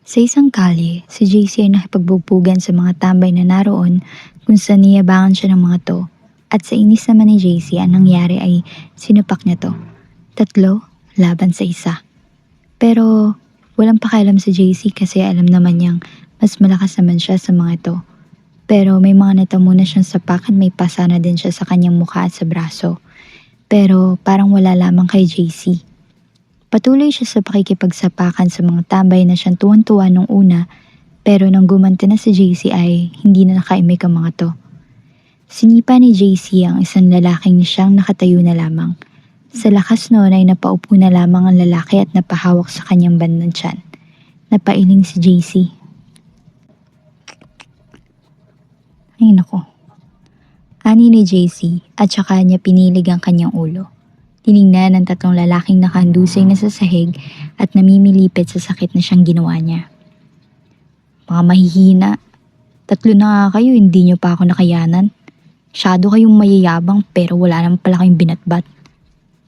Sa isang kalye, si JC ay nakipagbugbugan sa mga tambay na naroon kung saan niyabangan siya ng mga to. At sa inis naman ni JC, ang nangyari ay sinupak niya to. 3 laban sa isa. Pero walang pakialam si JC kasi alam naman niyang mas malakas naman siya sa mga ito. Pero may mga natamo na siyang sapak at may pasana din siya sa kanyang mukha at sa braso. Pero parang wala lamang kay JC. Patuloy siya sa pakikipagsapakan sa mga tambay na siyang tuwan-tuwa nung una, pero nang gumanti na si JC ay hindi na nakaimik ang mga to. Sinipa ni JC ang isang lalaking siyang nakatayo na lamang. Sa lakas noon ay napaupo na lamang ang lalaki at napahawak sa kanyang bandang tiyan. Napailing si JC. Ay nako. Ani ni JC at saka niya pinilig ang kanyang ulo. Tiningnan ng 3 lalaking nakahandusay na sa sahig at namimilipit sa sakit na siyang ginawa niya. Mga mahihina, 3 na nga kayo, hindi niyo pa ako nakayanan. Masyado kayong mayayabang pero wala naman pala kayong binatbat.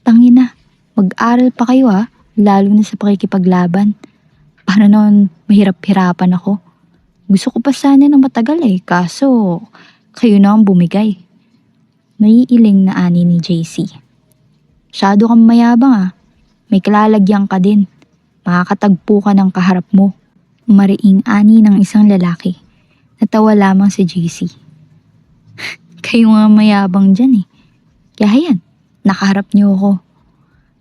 Tangina, mag-aral pa kayo lalo na sa pakikipaglaban. Para noon mahirap-hirapan ako. Gusto ko pa sana na matagal kaso kayo na ang bumigay. Naiiling na ani ni JC. Masyado kang mayabang May kalalagyan ka din. Makakatagpo ka ng kaharap mo. Mariing ani ng isang lalaki. Natawa lamang si JC. Kayo nga mayabang dyan Kaya yan, nakaharap niyo ako.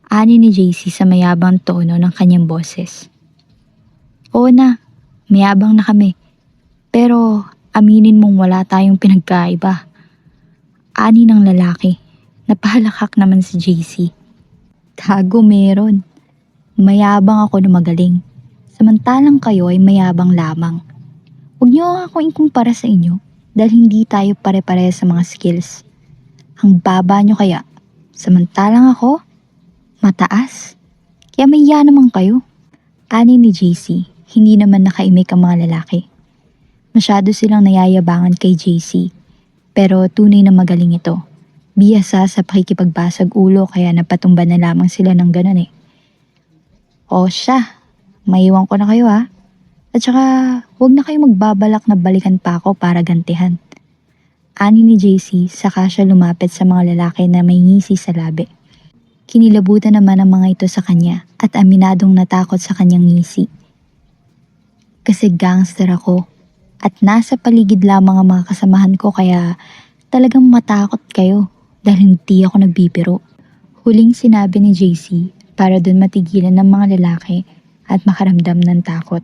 Ani ni JC sa mayabang tono ng kanyang boses. Oo na, mayabang na kami. Pero aminin mong wala tayong pinagkaiba. Ani ng lalaki. Napahalakak naman si JC. Tago meron. Mayabang ako na magaling. Samantalang kayo ay mayabang lamang. Huwag niyo akong ikumpara sa inyo dahil hindi tayo pare-pare sa mga skills. Ang baba niyo kaya. Samantalang ako, mataas. Kaya mahiya naman kayo. Ani ni JC, hindi naman nakaimik ang mga lalaki. Masyado silang nayayabangan kay JC. Pero tunay na magaling ito. Biyasa sa pakikipagbasag ulo kaya napatumba na lamang sila ng ganun O siya, maiwan ko na kayo At saka huwag na kayo magbabalak na balikan pa ako para gantihan. Ani ni JC saka siya lumapit sa mga lalaki na may ngisi sa labi. Kinilabutan naman ang mga ito sa kanya at aminadong natakot sa kanyang ngisi. Kasi gangster ako at nasa paligid lamang ang mga kasamahan ko kaya talagang matakot kayo. Dahil hindi ako nagbibiro. Huling sinabi ni JC para dun matigilan ng mga lalaki at makaramdam ng takot.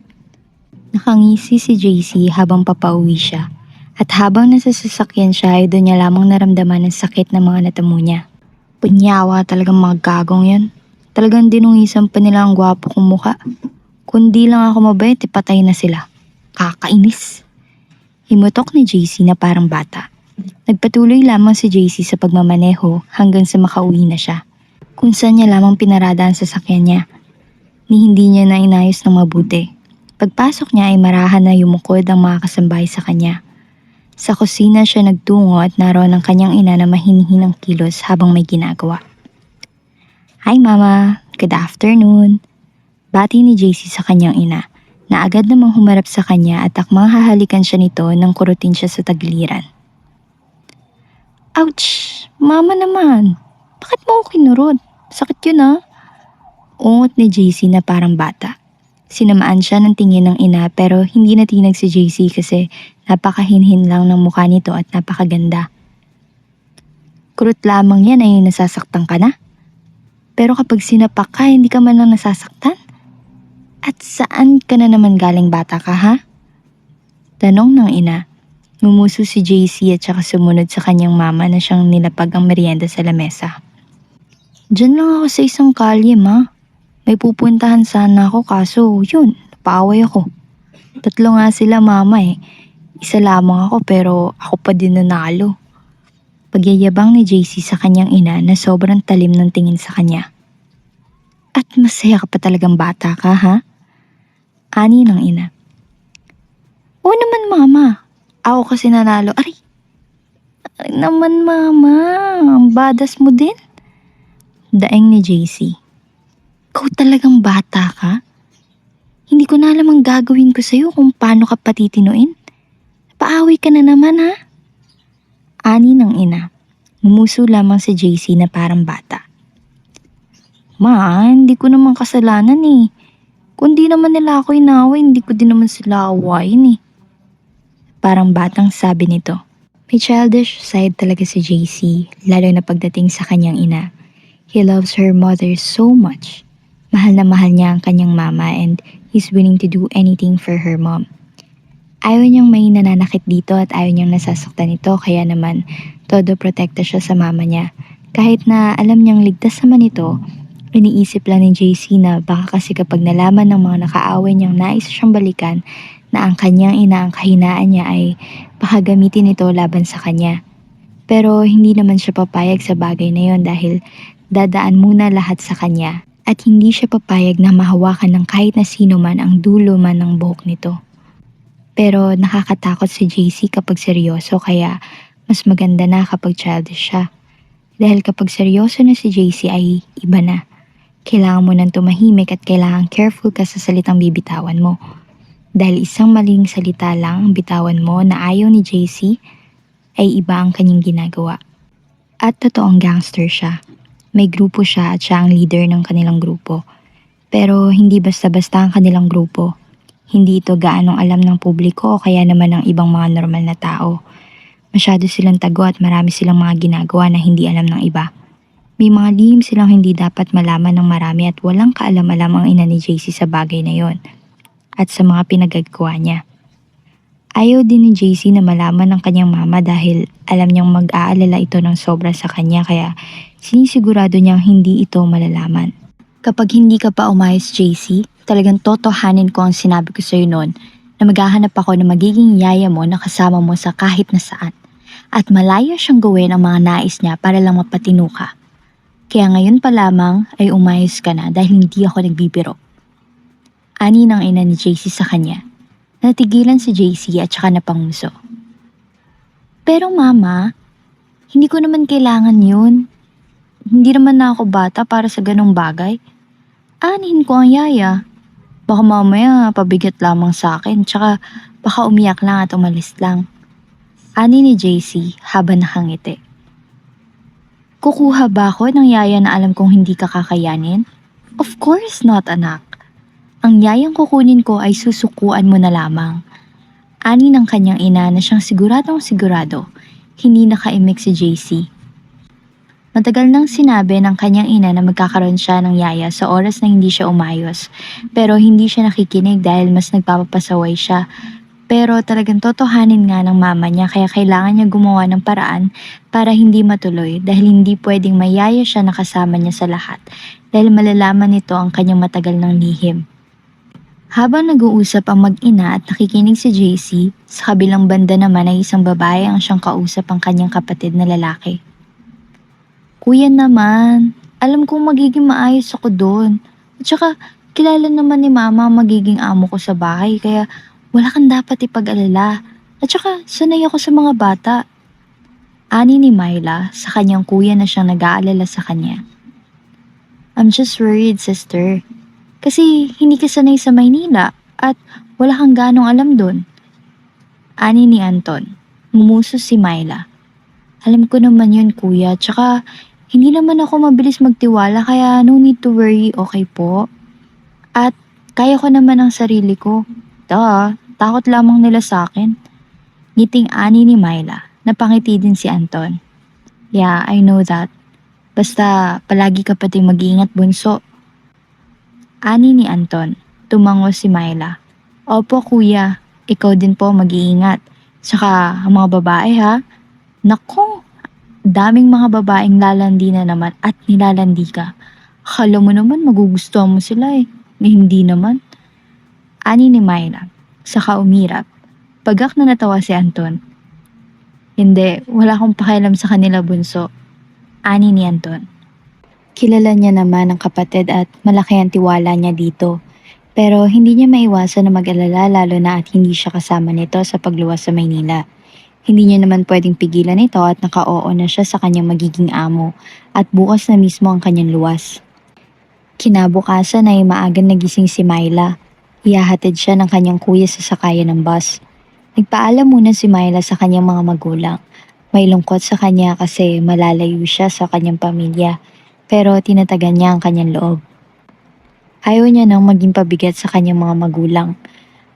Nakangisi si JC habang papauwi siya at habang nasa sasakyan siya ay doon niya lamang naramdaman ang sakit ng mga natamo niya. Punyawa talagang mga gagong yan. Talagang dinungisan pa nila ang gwapo kong muka. Kundi lang ako mabait, patay na sila. Kakainis. Himutok ni JC na parang bata. Nagpatuloy lamang si JC sa pagmamaneho hanggang sa makauwi na siya. Kung saan niya lamang pinarada ang sasakyan niya. Ni hindi niya na inayos ng mabuti. Pagpasok niya ay marahan na yumukod ang mga kasambahay sa kanya. Sa kusina siya nagtungo at naroon ang kanyang ina na mahinihinang kilos habang may ginagawa. Hi mama, good afternoon. Bati ni JC sa kanyang ina na agad namang humarap sa kanya at akmang hahalikan siya nito nang kurutin siya sa tagiliran. Ouch! Mama naman! Bakit mo ako kinurot? Sakit yun Ungot ni JC na parang bata. Sinamaan siya ng tingin ng ina pero hindi natinag si JC kasi napakahinhin lang ng mukha nito at napakaganda. Kurot lamang yan ay nasasaktan ka na. Pero kapag sinapak ka, hindi ka man lang nasasaktan? At saan ka na naman galing bata ka Tanong ng ina. Ngumuso si JC at saka sumunod sa kanyang mama na siyang nilapag ang merienda sa lamesa. Diyan lang ako sa isang kalye May pupuntahan sana ako kaso yun, napaaway ako. 3 nga sila mama Isa lamang ako pero ako pa din nanalo. Pagyayabang ni JC sa kanyang ina na sobrang talim ng tingin sa kanya. At masaya ka pa talagang bata ka Ani ng ina. Oo naman mama. Ako kasi nanalo. Aray naman mama, ang badas mo din. Daing ni JC. Ikaw talagang bata ka? Hindi ko na alam ang gagawin ko sa'yo kung paano ka patitinuin. Paaway ka na naman ha? Ani ng ina. Ngumuso lamang si JC na parang bata. Ma, hindi ko naman kasalanan eh. Kung di naman nila ako inaway, hindi ko din naman sila awayin eh. Parang batang sabi nito. May childish side talaga si JC, lalo na pagdating sa kanyang ina. He loves her mother so much. Mahal na mahal niya ang kanyang mama and he's willing to do anything for her mom. Ayaw niyang may nananakit dito at ayaw niyang nasasaktan ito kaya naman todo protekta siya sa mama niya. Kahit na alam niyang ligtas naman ito, iniisip lang ni JC na baka kasi kapag nalaman ng mga nakaaway niyang nais siyang balikan na ang kanyang ina ang kahinaan niya ay baka gamitin ito laban sa kanya. Pero hindi naman siya papayag sa bagay na yon dahil dadaan muna lahat sa kanya at hindi siya papayag na mahawakan ng kahit na sino man ang dulo man ng buhok nito. Pero nakakatakot si JC kapag seryoso kaya mas maganda na kapag childish siya. Dahil kapag seryoso na si JC ay iba na. Kailangan mo nang tumahimik at kailangan careful ka sa salitang bibitawan mo. Dahil isang maling salita lang ang bitawan mo na ayaw ni JC ay iba ang kanyang ginagawa. At totoong gangster siya. May grupo siya at siya ang leader ng kanilang grupo. Pero hindi basta-basta ang kanilang grupo. Hindi ito gaanong alam ng publiko o kaya naman ng ibang mga normal na tao. Masyado silang tago at marami silang mga ginagawa na hindi alam ng iba. May mga lihim silang hindi dapat malaman ng marami at walang kaalam-alam ang ina ni JC sa bagay na yon at sa mga pinagagawa niya. Ayaw din ni JC na malaman ng kanyang mama dahil alam niyang mag-aalala ito ng sobra sa kanya kaya sinisigurado niyang hindi ito malalaman. Kapag hindi ka pa umayos JC, talagang totohanin ko ang sinabi ko sa'yo noon na maghahanap ako ng magiging yaya mo na kasama mo sa kahit na saan. At malaya siyang gawin ang mga nais niya para lang mapatino ka. Kaya ngayon pa lamang ay umayos ka na dahil hindi ako nagbibiro. Ani ng ina ni JC sa kanya. Natigilan si JC at saka napanguso. Pero mama, hindi ko naman kailangan yun. Hindi naman na ako bata para sa ganong bagay. Anihin ko ang yaya. Baka mamaya pabigat lamang sa akin, tsaka baka umiyak lang at umalis lang. Ani ni JC habang nakangiti. Kukuha ba ako ng yaya na alam kong hindi ka kakayanin? Of course not, anak. Ang yayang kukunin ko ay susukuan mo na lamang. Ani ng kanyang ina na siyang siguradong sigurado, hindi nakaimik si JC. Matagal nang sinabi ng kanyang ina na magkakaroon siya ng yaya sa oras na hindi siya umayos. Pero hindi siya nakikinig dahil mas nagpapapasaway siya. Pero talagang totohanin nga ng mama niya kaya kailangan niya gumawa ng paraan para hindi matuloy dahil hindi pwedeng may yaya siya na kasama niya sa lahat dahil malalaman nito ang kanyang matagal ng lihim. Habang nag-uusap ang mag-ina at nakikinig si JC, sa kabilang banda naman ay isang babae ang siyang kausap ang kanyang kapatid na lalaki. Kuya naman, alam kong magiging maayos ako doon. At saka, kilala naman ni mama ang magiging amo ko sa bahay kaya wala kang dapat ipag-alala. At saka, sanay ako sa mga bata. Ani ni Myla sa kanyang kuya na siyang nag-aalala sa kanya. I'm just worried, sister. Kasi hindi ka sanay sa Maynila at wala kang ganong alam doon. Ani ni Anton, ngumuso si Myla. Alam ko naman yun kuya, tsaka hindi naman ako mabilis magtiwala kaya no need to worry, okay po? At kaya ko naman ang sarili ko. Takot lamang nila sa akin. Ngiting ani ni Myla, napangiti din si Anton. Yeah, I know that. Basta palagi ka pating mag-iingat bunso. Ani ni Anton, tumango si Myla. Opo kuya, ikaw din po mag-iingat. Saka ang mga babae ha. Nako, daming mga babaeng lalandi na naman at nilalandi ka. Akala mo naman magugustuhan mo sila eh. Hindi naman. Ani ni Myla, saka umirap. Pagak na natawa si Anton. Hindi, wala akong pakialam sa kanila bunso. Ani ni Anton. Kilala niya naman ang kapatid at malaki ang tiwala niya dito. Pero hindi niya maiwasan na mag-alala lalo na at hindi siya kasama nito sa pagluwas sa Maynila. Hindi niya naman pwedeng pigilan ito at naka-oo na siya sa kanyang magiging amo at bukas na mismo ang kanyang luwas. Kinabukasan ay maagang nagising si Myla. Ihahatid siya ng kanyang kuya sa sakayan ng bus. Nagpaalam muna si Myla sa kanyang mga magulang. May lungkot sa kanya kasi malalayo siya sa kanyang pamilya, pero tinatagan niya ang kanyang loob. Ayaw niya nang maging pabigat sa kanyang mga magulang.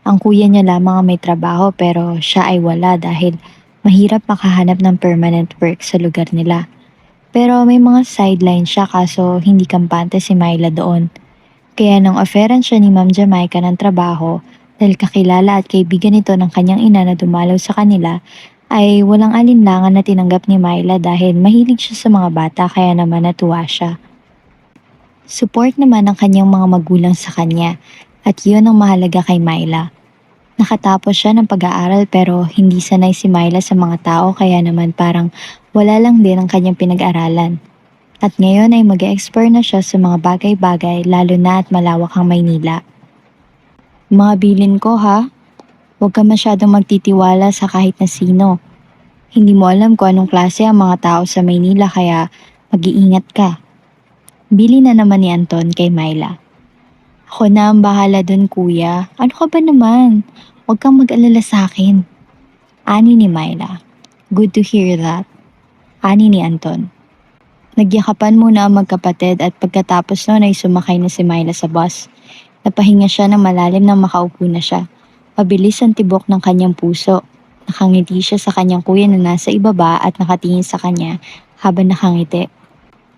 Ang kuya niya lamang ang may trabaho pero siya ay wala dahil mahirap makahanap ng permanent work sa lugar nila. Pero may mga sideline siya kaso hindi kampante si Myla doon. Kaya nang offeran siya ni Ma'am Jamaica ng trabaho dahil kakilala at kaibigan nito ng kanyang ina na dumalaw sa kanila, ay walang alinlangan na tinanggap ni Myla dahil mahilig siya sa mga bata kaya naman natuwa siya. Support naman ng kanyang mga magulang sa kanya at yun ang mahalaga kay Myla. Nakatapos siya ng pag-aaral pero hindi sanay si Myla sa mga tao kaya naman parang wala lang din ang kanyang pinag-aralan. At ngayon ay mag-explore na siya sa mga bagay-bagay lalo na at malawak ang Maynila. Mga bilin ko ha, huwag ka masyadong magtitiwala sa kahit na sino. Hindi mo alam kung anong klase ang mga tao sa Maynila kaya mag-iingat ka. Bili na naman ni Anton kay Myla. Ako na ang bahala dun kuya. Ano ka ba naman? Huwag kang mag-alala sa akin. Ani ni Myla. Good to hear that. Ani ni Anton. Nagyakapan muna ang magkapatid at pagkatapos nun ay sumakay na si Myla sa bus. Napahinga siya ng malalim nang makaupo na siya. Mabilis ang tibok ng kanyang puso. Nakangiti siya sa kanyang kuya na nasa ibaba at nakatingin sa kanya habang nakangiti.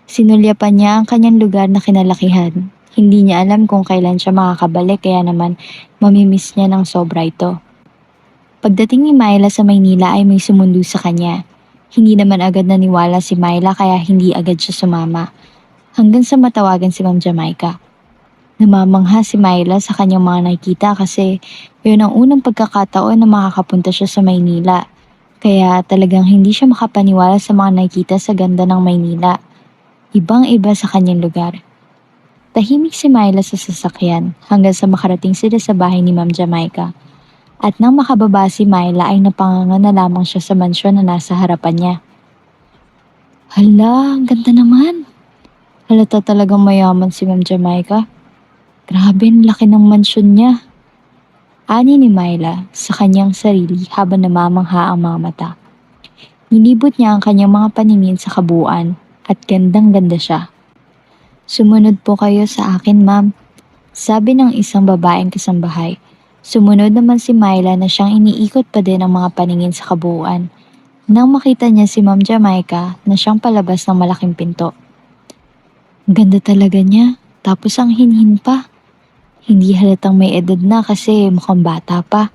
Sinulyapan niya ang kanyang lugar na kinalakihan. Hindi niya alam kung kailan siya makakabalik kaya naman mamimiss niya ng sobra ito. Pagdating ni Myla sa Maynila ay may sumundo sa kanya. Hindi naman agad naniwala si Myla kaya hindi agad siya sumama. Hanggang sa matawagan si Ma'am Jamaica. Namamangha si Myla sa kanyang mga nakikita kasi yun ang unang pagkakataon na makakapunta siya sa Maynila. Kaya talagang hindi siya makapaniwala sa mga nakikita sa ganda ng Maynila. Ibang-iba sa kanyang lugar. Tahimik si Myla sa sasakyan hanggang sa makarating sila sa bahay ni Ma'am Jamaica. At nang makababa si Myla ay napanganga na lamang siya sa mansyon na nasa harapan niya. Hala, ang ganda naman. Halata talagang mayaman si Ma'am Jamaica. Grabe, ang laki ng mansyon niya. Ani ni Myla sa kanyang sarili habang namamangha ang mga mata. Nilibot niya ang kanyang mga paningin sa kabuuan at gandang-ganda siya. Sumunod po kayo sa akin, ma'am. Sabi ng isang babaeng kasambahay. Sumunod naman si Myla na siyang iniikot pa din ang mga paningin sa kabuuan. Nang makita niya si Ma'am Jamaica na siyang palabas ng malaking pinto. Ang ganda talaga niya, tapos ang hinhin pa. Hindi halatang may edad na kasi mukhang bata pa.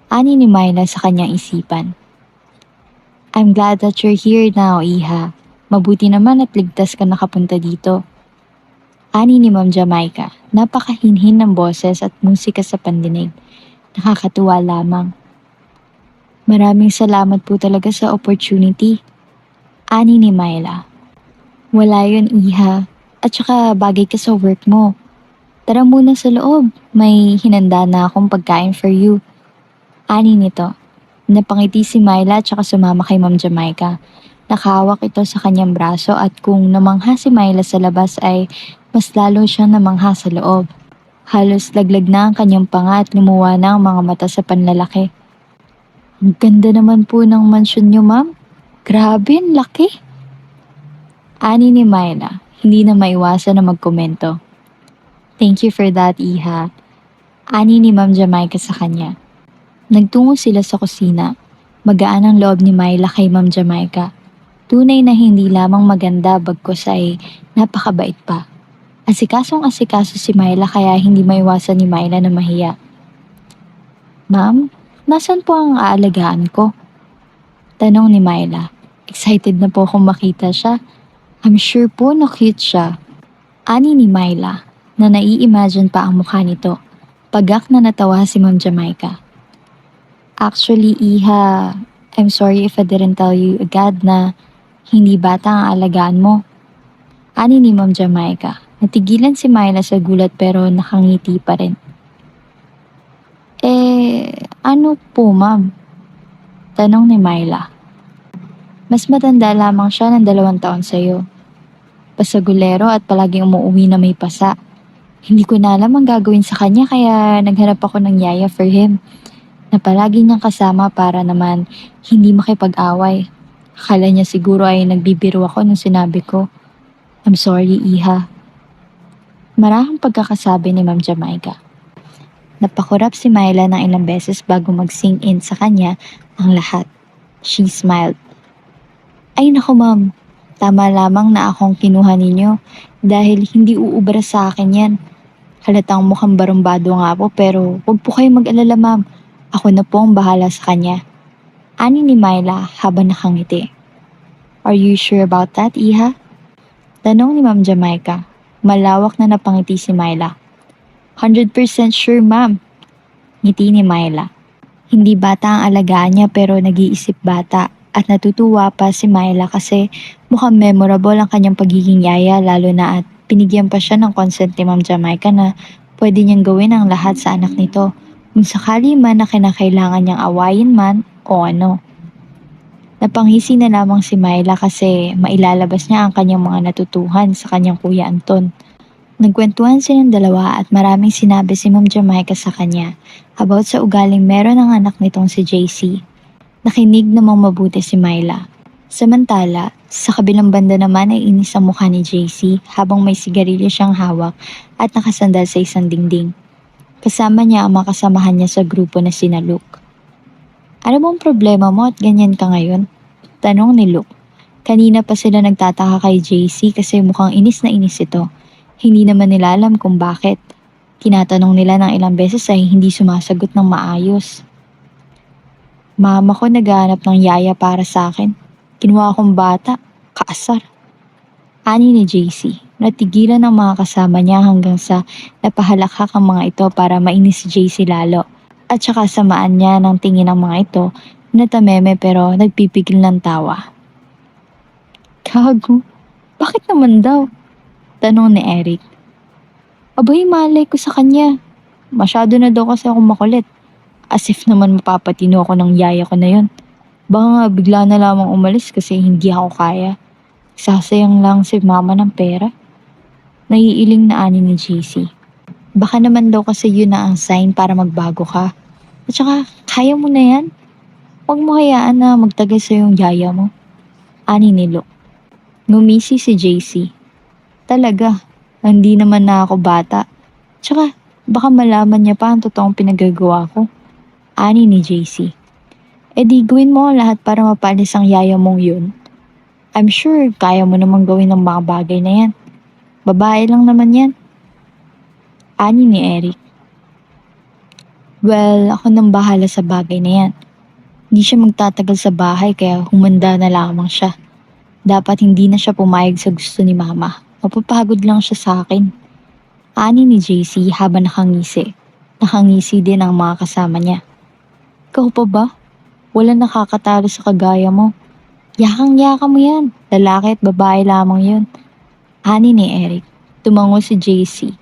Ani ni Myla sa kanyang isipan. I'm glad that you're here now, Iha. Mabuti naman at ligtas ka nakapunta dito. Ani ni Ma'am Jamaica, napakahinhin ng boses at musika sa pandinig. Nakakatuwa lamang. Maraming salamat po talaga sa opportunity. Ani ni Myla. Wala yun, Iha. At saka bagay ka sa work mo. Tara muna sa loob. May hinanda na akong pagkain for you. Ani nito. Napangiti si Myla at saka sumama kay Ma'am Jamaica. Nakahawak ito sa kanyang braso at kung namangha si Myla sa labas ay mas lalo siyang namangha sa loob. Halos laglag na ang kanyang panga at lumuwa na ang mga mata sa panlalaki. Ang ganda naman po ng mansyon niyo, ma'am. Grabe, ang laki. Ani ni Myla, hindi na maiwasan na magkomento. Thank you for that, Iha. Ani ni Ma'am Jamaica sa kanya. Nagtungo sila sa kusina. Magaan ang loob ni Myla kay Ma'am Jamaica. Tunay na hindi lamang maganda bagkus ay napakabait pa. Asikasong-asikaso si Myla kaya hindi maiwasan ni Myla na mahiya. Ma'am, nasan po ang aalagaan ko? Tanong ni Myla. Excited na po akong makita siya. I'm sure po na cute siya. Ani ni Myla na nai-imagine pa ang mukha nito. Pagak na natawa si Ma'am Jamaica. Actually, Iha, I'm sorry if I didn't tell you agad na hindi bata ang alagaan mo. Ani ni Ma'am Jamaica. Natigilan si Myla sa gulat pero nakangiti pa rin. Ano po ma'am? Tanong ni Myla. Mas matanda lamang siya ng 2 taon sa'yo. Pasagulero at palaging umuwi na may pasa. Hindi ko na alam ang gagawin sa kanya kaya naghanap ako ng yaya for him na palagi niyang kasama para naman hindi makipag-away. Akala niya siguro ay nagbibiro ako nung sinabi ko, I'm sorry, Iha. Marahang pagkakasabi ni Ma'am Jamaica. Napakurap si Myla ng ilang beses bago mag-sink in sa kanya ang lahat. She smiled. Ay naku ma'am, tama lamang na akong kinuha ninyo dahil hindi uubra sa akin yan. Halatang mukhang barumbado nga po pero huwag po kayong mag-alala ma'am. Ako na po ang bahala sa kanya. Ani ni Myla habang nakangiti. Are you sure about that, Iha? Tanong ni Ma'am Jamaica. Malawak na napangiti si Myla. 100% sure ma'am. Ngiti ni Myla. Hindi bata ang alagaan niya pero nag-iisip bata at natutuwa pa si Myla kasi mukhang memorable ang kanyang pagiging yaya lalo na at binigyan pa siya ng consent ni Ma'am Jamaica na pwede niyang gawin ang lahat sa anak nito kung sakali man na kinakailangan niyang awayin man o ano. Napanghisi na lamang si Myla kasi mailalabas niya ang kanyang mga natutuhan sa kanyang kuya Anton. Nagkwentuhan silang dalawa at maraming sinabi si Ma'am Jamaica sa kanya about sa ugaling meron ang anak nitong si JC. Nakinig namang mabuti si Myla. Samantala, sa kabilang banda naman ay inis ang mukha ni JC habang may sigarilyo siyang hawak at nakasandal sa isang dingding. Kasama niya ang mga kasamahan niya sa grupo na sina Luke. Ano bang problema mo at ganyan ka ngayon? Tanong ni Luke. Kanina pa sila nagtataka kay JC kasi mukhang inis na inis ito. Hindi naman nila alam kung bakit. Tinatanong nila ng ilang beses ay hindi sumasagot ng maayos. Mama ko naghahanap ng yaya para sa akin. Kinuha akong bata, kaasar. Ani ni JC. Natigilan ang mga kasama niya hanggang sa napahalakhak ang mga ito para mainis si JC lalo. At saka samaan niya ng tingin ng mga ito na tameme pero nagpipigil ng tawa. Gago, bakit naman daw? Tanong ni Eric. Abay, malay ko sa kanya. Masyado na daw kasi ako makulit. As if naman mapapatino ako ng yaya ko na yun. Baka nga bigla na lamang umalis kasi hindi ako kaya. Sasayang lang si mama ng pera. Naiiling na ani ni JC. Baka naman daw kasi yun na ang sign para magbago ka. At saka, kaya mo na yan. Huwag mo hayaan na magtagal sa yung yaya mo. Ani ni Luke. Ngumisi si JC. Talaga, hindi naman na ako bata. Tsaka, baka malaman niya pa ang totoong pinagagawa ko. Ani ni JC. E di gawin mo ang lahat para mapalis ang yaya mong yun. I'm sure kaya mo namang gawin ng mga bagay na yan. Babae lang naman yan. Ani ni Eric. Well, ako nang bahala sa bagay na yan. Hindi siya magtatagal sa bahay kaya humanda na lamang siya. Dapat hindi na siya pumayag sa gusto ni mama. Mapapagod lang siya sa akin. Ani ni JC habang nakangisi. Nakangisi din ang mga kasama niya. Ikaw pa ba? Wala nakakatalo sa kagaya mo. Yakang-yaka mo yan. Lalaki at babae lamang yun. Ani ni Eric. Tumango si JC.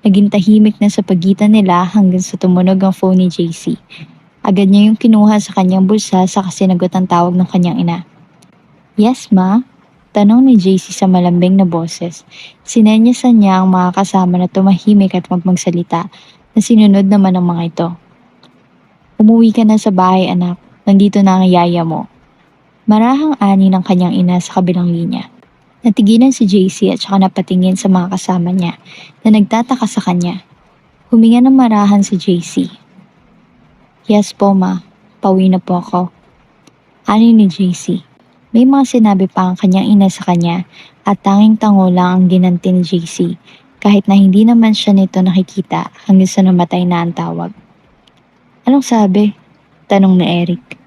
Naging tahimik na sa pagitan nila hanggang sa tumunog ang phone ni JC. Agad niya yung kinuha sa kanyang bulsa sa kasinagot ang tawag ng kanyang ina. Yes, ma? Tanong ni JC sa malambing na boses. Sinenyasan niya ang mga kasama na tumahimik at magsalita na sinunod naman ng mga ito. Umuwi ka na sa bahay anak, nandito na ang yaya mo. Marahang ani ng kanyang ina sa kabilang linya. Natigilan si JC at saka napatingin sa mga kasama niya na nagtataka sa kanya. Huminga ng marahan si JC. Yes po ma, pauwi na po ako. Ani ni JC. May mga sinabi pa ang kanyang ina sa kanya at tanging tango lang ang ginanti ni JC kahit na hindi naman siya nito nakikita hanggang sa namatay na ang tawag. Anong sabi? Tanong ni Eric.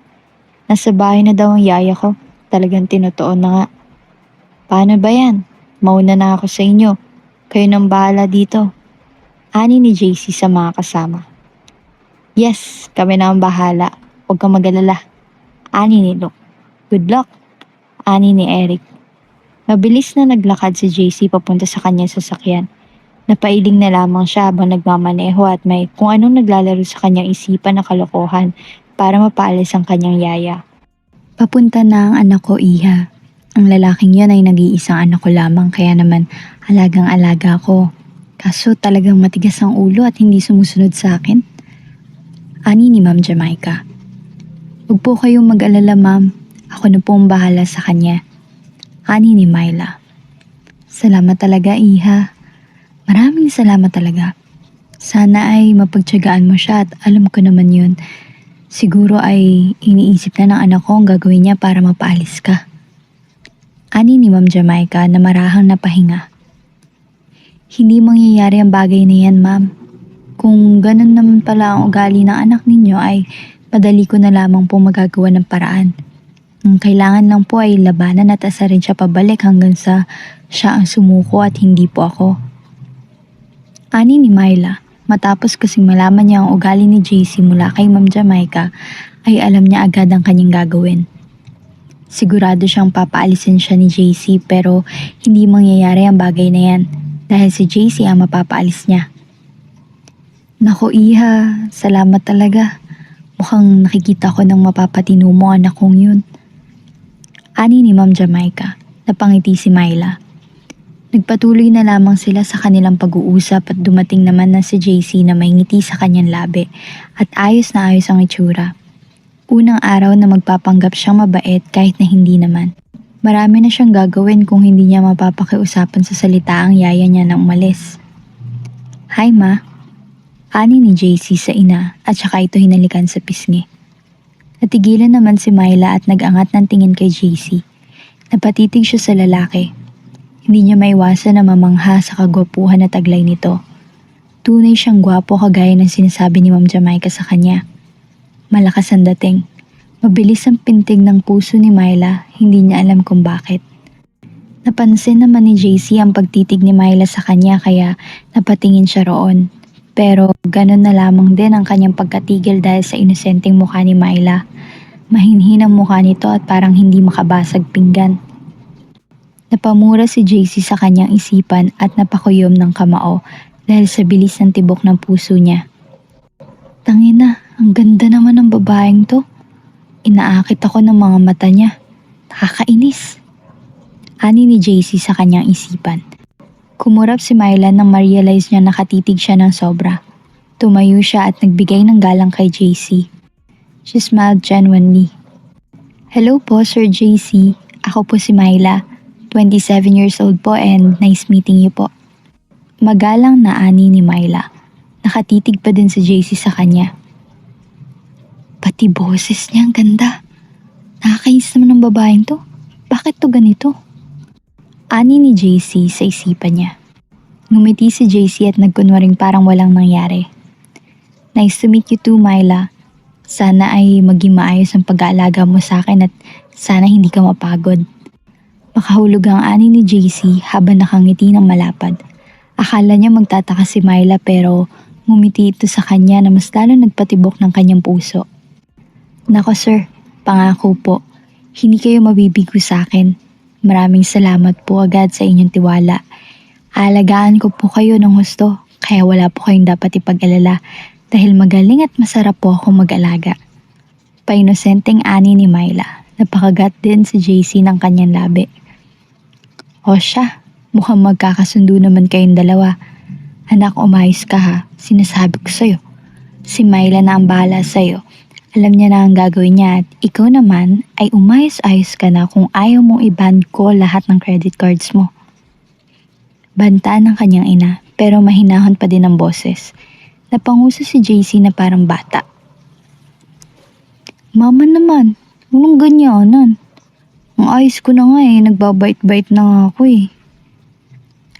Nasa bahay na daw ang yaya ko. Talagang tinutuon na nga. Paano ba yan? Mauna na ako sa inyo. Kayo nang bahala dito. Ani ni JC sa mga kasama. Yes, kami na ang bahala. Huwag kang mag-alala. Ani ni Luke. Good luck. Ani ni Eric. Mabilis na naglakad si JC papunta sa kanyang sasakyan. Napailing na lamang siya habang nagmamaneho at may kung anong naglalaro sa kanyang isipan na kalokohan para mapaalis ang kanyang yaya. Papunta na ang anak ko, Iha. Ang lalaking yon ay nag-iisang anak ko lamang kaya naman alagang-alaga ko. Kaso talagang matigas ang ulo at hindi sumusunod sa akin. Ani ni Ma'am Jamaica. Huwag po kayong mag-alala ma'am. Ako na po ang bahala sa kanya. Ani ni Myla. Salamat talaga iha. Maraming salamat talaga. Sana ay mapagtiyagaan mo siya at alam ko naman yun. Siguro ay iniisip na ng anak ko ang gagawin niya para mapaalis ka. Ani ni Ma'am Jamaica na marahang napahinga. Hindi mangyayari ang bagay na yan ma'am. Kung ganun naman pala ang ugali ng anak ninyo ay madali ko na lamang po magagawa ng paraan. Ang kailangan lang po ay labanan at asarin siya pabalik hanggang sa siya ang sumuko at hindi po ako. Ani ni Myla, matapos kasing malaman niya ang ugali ni JC mula kay Ma'am Jamaica, ay alam niya agad ang kanyang gagawin. Sigurado siyang papaalisin siya ni JC pero hindi mangyayari ang bagay na yan dahil si JC ang mapapaalis niya. Nako iha, salamat talaga. Mukhang nakikita ko ng mapapatino mo anak kong yun. Ani ni Ma'am Jamaica, napangiti si Myla. Nagpatuloy na lamang sila sa kanilang pag-uusap at dumating naman na si JC na may ngiti sa kanyang labi at ayos na ayos ang itsura. Unang araw na magpapanggap siyang mabait kahit na hindi naman. Marami na siyang gagawin kung hindi niya mapapakiusapan sa salita ang yaya niya na umalis. Hi ma. Ani ni JC sa ina at saka ito hinalikan sa pisngi. Natigilan naman si Myla at nag-angat ng tingin kay JC. Napatitig siya sa lalaki. Hindi niya maiwasan na mamangha sa kagwapuhan na taglay nito. Tunay siyang gwapo kagaya ng sinasabi ni Ma'am Jamaica sa kanya. Malakas ang dating. Mabilis ang pintig ng puso ni Myla, hindi niya alam kung bakit. Napansin naman ni JC ang pagtitig ni Myla sa kanya kaya napatingin siya roon. Pero ganun na lamang din ang kanyang pagkatigil dahil sa inosenteng mukha ni Myla. Mahinhin ang mukha nito at parang hindi makabasag pinggan. Napamura si JC sa kanyang isipan at napakuyom ng kamao dahil sa bilis ng tibok ng puso niya. Tangina, ang ganda naman ng babaeng to. Inaakit ako ng mga mata niya. Nakakainis. Ani ni JC sa kanyang isipan. Kumurap si Myla nang ma-realize niya nakatitig siya ng sobra. Tumayo siya at nagbigay ng galang kay JC. She smiled genuinely. Hello po Sir JC, ako po si Myla. 27 years old po and nice meeting you po. Magalang na ani ni Myla. Nakatitig pa din si JC sa kanya. Pati boses niya ang ganda. Nakakainis naman ng babaeng to. Bakit to ganito? Ani ni JC sa isipan niya. Ngumiti si JC at nagkunwaring parang walang nangyari. Nice to meet you too, Myla. Sana ay maging maayos ang pag-aalaga mo sa akin at sana hindi ka mapagod. Makahulog ang ani ni JC habang nakangiti ng malapad. Akala niya magtataka si Myla pero ngumiti ito sa kanya na mas lalo nagpatibok ng kanyang puso. Nako sir, pangako po, hindi kayo mabibigo sa akin. Maraming salamat po agad sa inyong tiwala. Aalagaan ko po kayo ng husto kaya wala po kayong dapat ipag-alala dahil magaling at masarap po akong mag-alaga. Painosenteng ani ni Myla, napakagat din si JC ng kanyang labi. O siya, mukhang magkakasundo naman kayong dalawa. Anak, umayos ka ha, sinasabi ko sa'yo. Si Myla na ang bahala sa'yo. Alam niya na ang gagawin niya at ikaw naman ay umayos-ayos ka na kung ayaw mong i-ban ko lahat ng credit cards mo. Banta ng kanyang ina pero mahinahon pa din ang boses. Napanguso si JC na parang bata. Mama naman, anong ganyanan? Ang ayos ko na nga nagbabait-bait na nga ako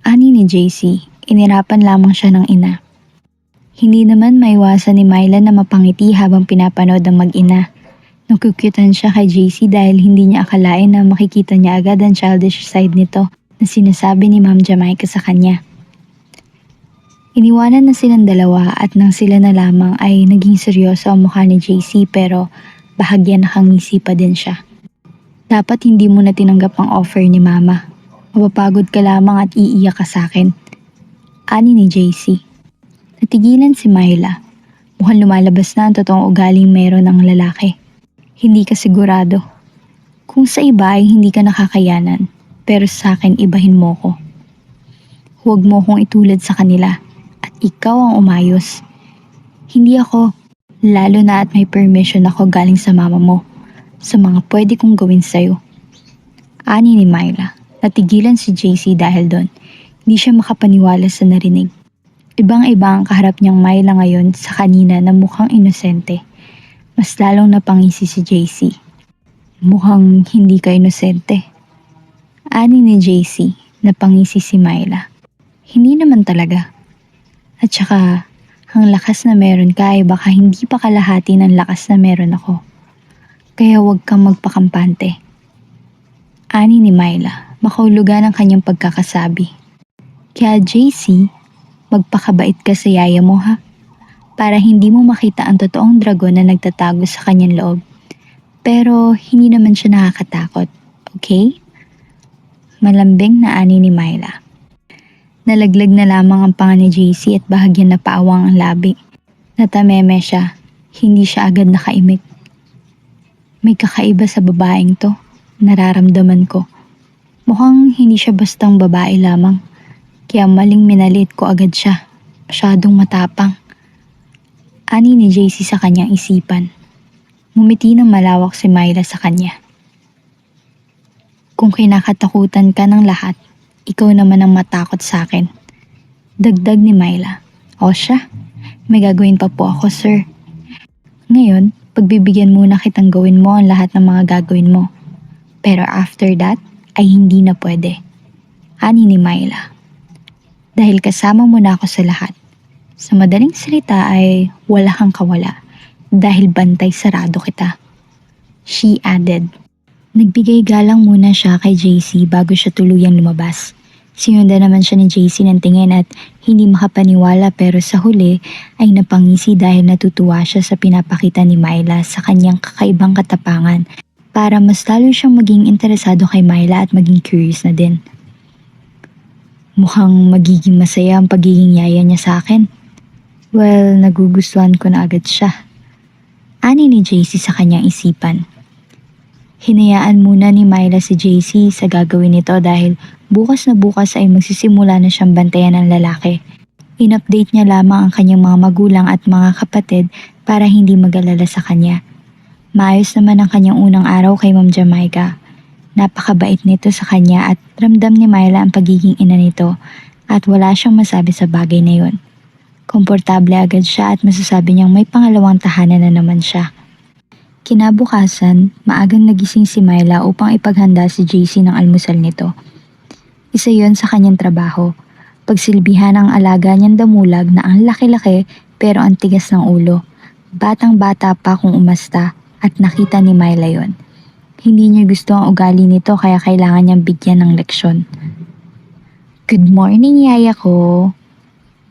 Ani ni JC, inirapan lamang siya ng ina. Hindi naman maiwasan ni Myla na mapangiti habang pinapanood ang mag-ina. Nakukyutan siya kay JC dahil hindi niya akalain na makikita niya agad ang childish side nito na sinasabi ni Ma'am Jamaica sa kanya. Iniwanan na silang dalawa at nang sila na lamang ay naging seryoso ang mukha ni JC pero bahagyan nakangisi pa din siya. Dapat hindi mo na tinanggap ang offer ni Mama. Mapapagod ka lamang at iiyak ka sa akin. Ani ni JC. Natigilan si Myla. Mukhang lumalabas na ang totoong ugaling meron ng lalaki. Hindi ka sigurado. Kung sa iba ay hindi ka nakakayanan, pero sa akin ibahin mo ko. Huwag mo akong itulad sa kanila at ikaw ang umayos. Hindi ako, lalo na at may permission ako galing sa mama mo sa mga pwede kong gawin sa'yo. Ani ni Myla. Natigilan si JC dahil doon. Hindi siya makapaniwala sa narinig. Ibang-iba ang kaharap niyang Myla ngayon sa kanina na mukhang inosente. Mas lalong napangisi si JC. Mukhang hindi ka inosente. Ani ni JC, napangisi si Myla. Hindi naman talaga. At saka, ang lakas na meron ka ay baka hindi pa kalahati ng lakas na meron ako. Kaya huwag kang magpakampante. Ani ni Myla, makahulugan ang kanyang pagkakasabi. Kaya JC, magpakabait ka sa yaya mo ha. Para hindi mo makita ang totoong dragon na nagtatago sa kanyang loob. Pero hindi naman siya nakakatakot, okay? Malambing na ani ni Myla. Nalaglag na lamang ang panga ni JC at bahagyan na paawang ang labi. Natameme siya, hindi siya agad nakaimik. May kakaiba sa babaeng to, nararamdaman ko. Mukhang hindi siya bastang babae lamang, kaya maling minalit ko agad siya. Masyadong matapang. Ani ni JC sa kanyang isipan. Ngumiti ng malawak si Myla sa kanya. Kung kinakatakutan ka ng lahat, ikaw naman ang matakot sa akin. Dagdag ni Myla. O siya, may gagawin pa po ako sir. Ngayon, pagbibigyan muna kitang gawin mo ang lahat ng mga gagawin mo. Pero after that, ay hindi na pwede. Ani ni Myla. Dahil kasama mo na ako sa lahat. Sa madaling salita ay wala kang kawala. Dahil bantay sarado kita. She added. Nagbigay galang muna siya kay JC bago siya tuluyang lumabas. Sinundan naman siya ni JC ng tingin at hindi makapaniwala pero sa huli ay napangisi dahil natutuwa siya sa pinapakita ni Myla sa kanyang kakaibang katapangan para mas lalo siyang maging interesado kay Myla at maging curious na din. Mukhang magiging masaya ang pagiging yaya niya sa akin. Well, nagugustuhan ko na agad siya. Ani ni JC sa kanyang isipan. Hinayaan muna ni Myla si JC sa gagawin nito dahil bukas na bukas ay magsisimula na siyang bantayan ng lalaki. In-update niya lamang ang kanyang mga magulang at mga kapatid para hindi mag-alala sa kanya. Maayos naman ang kanyang unang araw kay Ma'am Jamaica. Napakabait nito sa kanya at ramdam ni Myla ang pagiging ina nito at wala siyang masabi sa bagay na yun. Komportable agad siya at masasabi niyang may pangalawang tahanan na naman siya. Kinabukasan, maagang nagising si Myla upang ipaghanda si JC ng almusal nito. Isa yon sa kanyang trabaho. Pagsilbihan ang alaga niyang damulag na ang laki-laki pero ang tigas ng ulo. Batang-bata pa kung umasta at nakita ni Myla yon. Hindi niya gusto ang ugali nito kaya kailangan niyang bigyan ng leksyon. Good morning, yaya ko.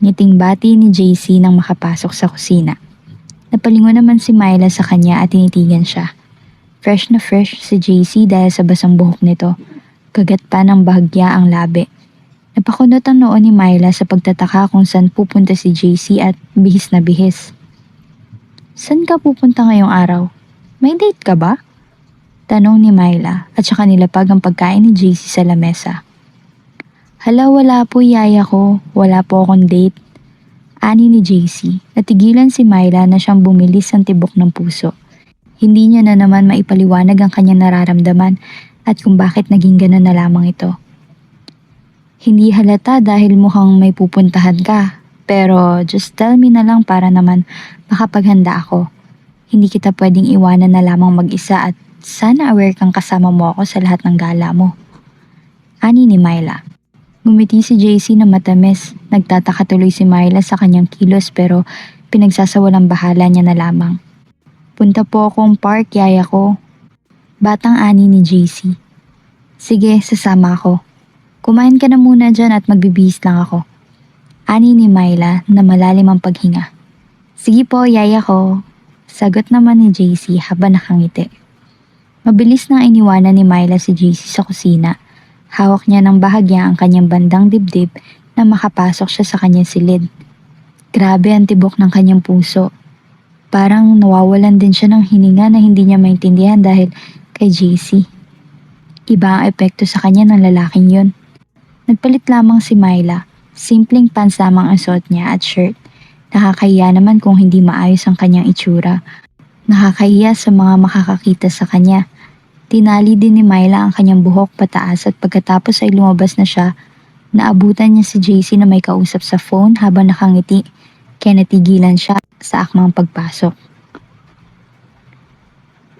Ngiting bati ni JC nang makapasok sa kusina. Napalingon naman si Myla sa kanya at tinitigan siya. Fresh na fresh si JC dahil sa basang buhok nito. Kagat pa ng bahagya ang labi. Napakunot ang noo ni Myla sa pagtataka kung saan pupunta si JC at bihis na bihis. Saan ka pupunta ngayong araw? May date ka ba? Tanong ni Myla at saka nilapag ang pagkain ni JC sa lamesa. Hala, wala po yaya ko. Wala po akong date. Ani ni JC, natigilan si Myla na siyang bumilis ang tibok ng puso. Hindi niya na naman maipaliwanag ang kanyang nararamdaman at kung bakit naging gano'n na lamang ito. Hindi halata dahil mukhang may pupuntahan ka, pero just tell me na lang para naman makapaghanda ako. Hindi kita pwedeng iwanan na lamang mag-isa at sana aware kang kasama mo ako sa lahat ng gala mo. Ani ni Myla. Ngumiti si JC na matamis. Nagtataka tuloy si Myla sa kanyang kilos pero pinagsasawalang bahala niya na lamang. Punta po akong park, yaya ko. Batang ani ni JC. Sige, sasama ako. Kumain ka na muna dyan at magbibihis lang ako. Ani ni Myla na malalim ang paghinga. Sige po, yaya ko. Sagot naman ni JC habang nakangiti. Mabilis nang iniwanan ni Myla si JC sa kusina. Hawak niya ng bahagya ang kanyang bandang dibdib na makapasok siya sa kanyang silid. Grabe ang tibok ng kanyang puso. Parang nawawalan din siya ng hininga na hindi niya maintindihan dahil kay JC. Iba ang epekto sa kanya ng lalaking yun. Nagpalit lamang si Myla. Simpleng pants lamang ang suot niya at shirt. Nakakahiya naman kung hindi maayos ang kanyang itsura. Nakakahiya sa mga makakakita sa kanya. Tinali din ni Myla ang kanyang buhok pataas at pagkatapos ay lumabas na siya. Naabutan niya si JC na may kausap sa phone habang nakangiti, kaya natigilan siya sa akmang pagpasok.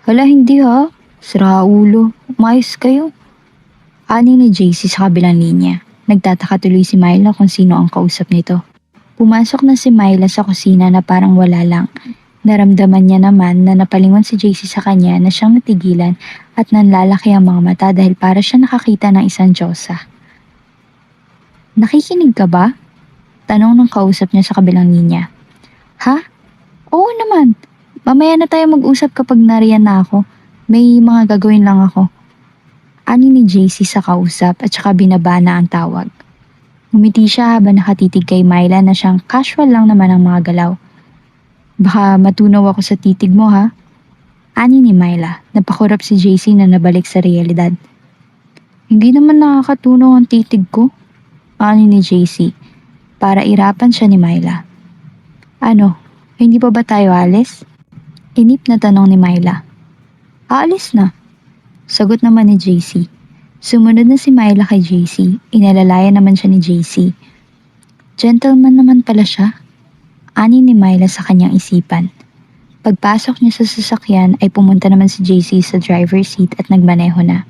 Hala, hindi ha. Sira ulo. Umayos kayo. Ani ni JC sa kabilang linya. Nagtataka tuloy si Myla kung sino ang kausap nito. Pumasok na si Myla sa kusina na parang wala lang. Naramdaman niya naman na napalingon si JC sa kanya na siyang natigilan at nanlalaki ang mga mata dahil para siya nakakita ng isang Diyosa. Nakikinig ka ba? Tanong ng kausap niya sa kabilang linya. Ha? Oo naman. Mamaya na tayo mag-usap kapag nariyan na ako. May mga gagawin lang ako. Ani ni JC sa kausap at saka binaba na ang tawag. Ngumiti siya habang nakatitig kay Myla na siyang casual lang naman ang mga galaw. Baka matunaw ako sa titig mo ha? Ani ni Myla, napakurap si JC na nabalik sa realidad. Hindi naman nakakatunaw ang titig ko. Ani ni JC, para irapan siya ni Myla. Ano, hindi pa ba tayo alis? Inip na tanong ni Myla. Aalis na. Sagot naman ni JC. Sumunod na si Myla kay JC, inalalayan naman siya ni JC. Gentleman naman pala siya. Ani ni Myla sa kanyang isipan. Pagpasok niya sa sasakyan ay pumunta naman si JC sa driver's seat at nagmaneho na.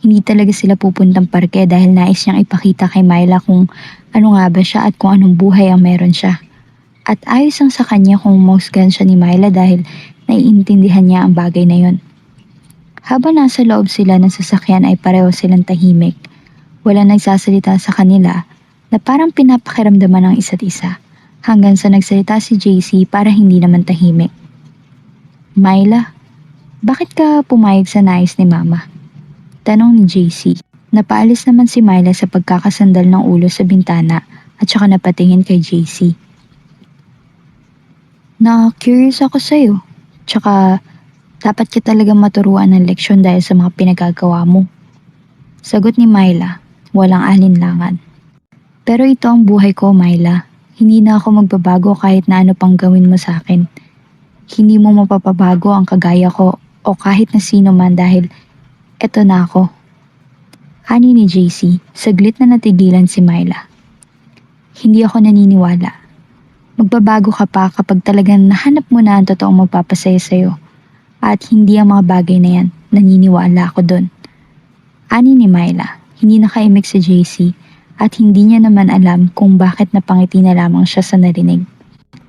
Hindi talaga sila pupuntang parke dahil nais niyang ipakita kay Myla kung ano nga ba siya at kung anong buhay ang meron siya. At ayos ang sa kanya kung mausgan siya ni Myla dahil naiintindihan niya ang bagay na yon. Habang nasa loob sila ng sasakyan ay pareho silang tahimik. Walang nagsasalita sa kanila na parang pinapakiramdaman ng isa't isa hanggang sa nagsalita si JC para hindi naman tahimik. Myla, bakit ka pumayag sa nais ni Mama? Tanong ni JC. Napaalis naman si Myla sa pagkakasandal ng ulo sa bintana at saka napatingin kay JC. Na-curious ako sa'yo. Tsaka dapat ka talagang maturuan ng leksyon dahil sa mga pinagagawa mo. Sagot ni Myla, walang alinlangan. Pero ito ang buhay ko, Myla. Hindi na ako magbabago kahit na ano pang gawin mo sa akin. Hindi mo mapapabago ang kagaya ko o kahit na sino man dahil eto na ako. Ani ni JC, saglit na natigilan si Myla. Hindi ako naniniwala. Magbabago ka pa kapag talagang nahanap mo na ang totoong magpapasaya sa'yo. At hindi ang mga bagay na yan, naniniwala ako doon. Ani ni Myla, hindi nakaimik si JC at hindi niya naman alam kung bakit napangiti na lamang siya sa narinig.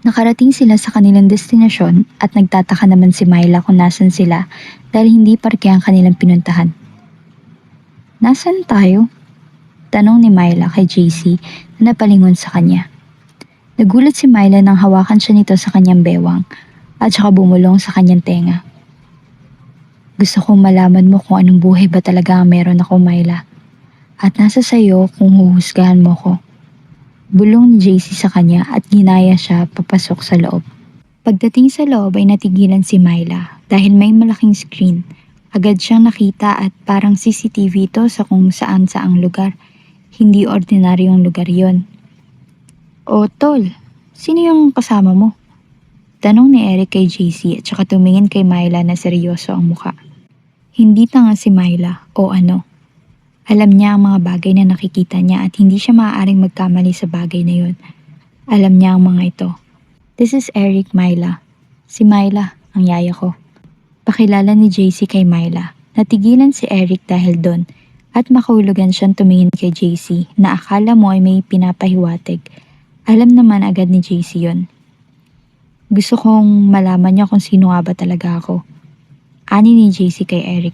Nakarating sila sa kanilang destinasyon at nagtataka naman si Myla kung nasan sila dahil hindi parke ang kanilang pinuntahan. Nasaan tayo? Tanong ni Myla kay JC na napalingon sa kanya. Nagulat si Myla nang hawakan siya nito sa kanyang bewang at saka bumulong sa kanyang tenga. Gusto kong malaman mo kung anong buhay ba talaga ang meron ako, Myla. At nasa sayo kung huhusgahan mo ko. Bulong ni JC sa kanya at ginaya siya papasok sa loob. Pagdating sa loob ay natigilan si Myla dahil may malaking screen. Agad siyang nakita at parang CCTV ito sa kung saan saang lugar. Hindi ordinaryong lugar yon. O tol, sino yung kasama mo? Tanong ni Eric kay JC at saka tumingin kay Myla na seryoso ang muka. Hindi tanga si Myla o ano. Alam niya ang mga bagay na nakikita niya at hindi siya maaaring magkamali sa bagay na yun. Alam niya ang mga ito. This is Eric, Myla. Si Myla, ang yaya ko. Pakilala ni JC kay Myla. Natigilan si Eric dahil doon at makahulugan siyang tumingin kay JC na akala mo ay may pinapahiwatig. Alam naman agad ni JC yon. Gusto kong malaman niya kung sino nga ba talaga ako. Ani ni JC kay Eric.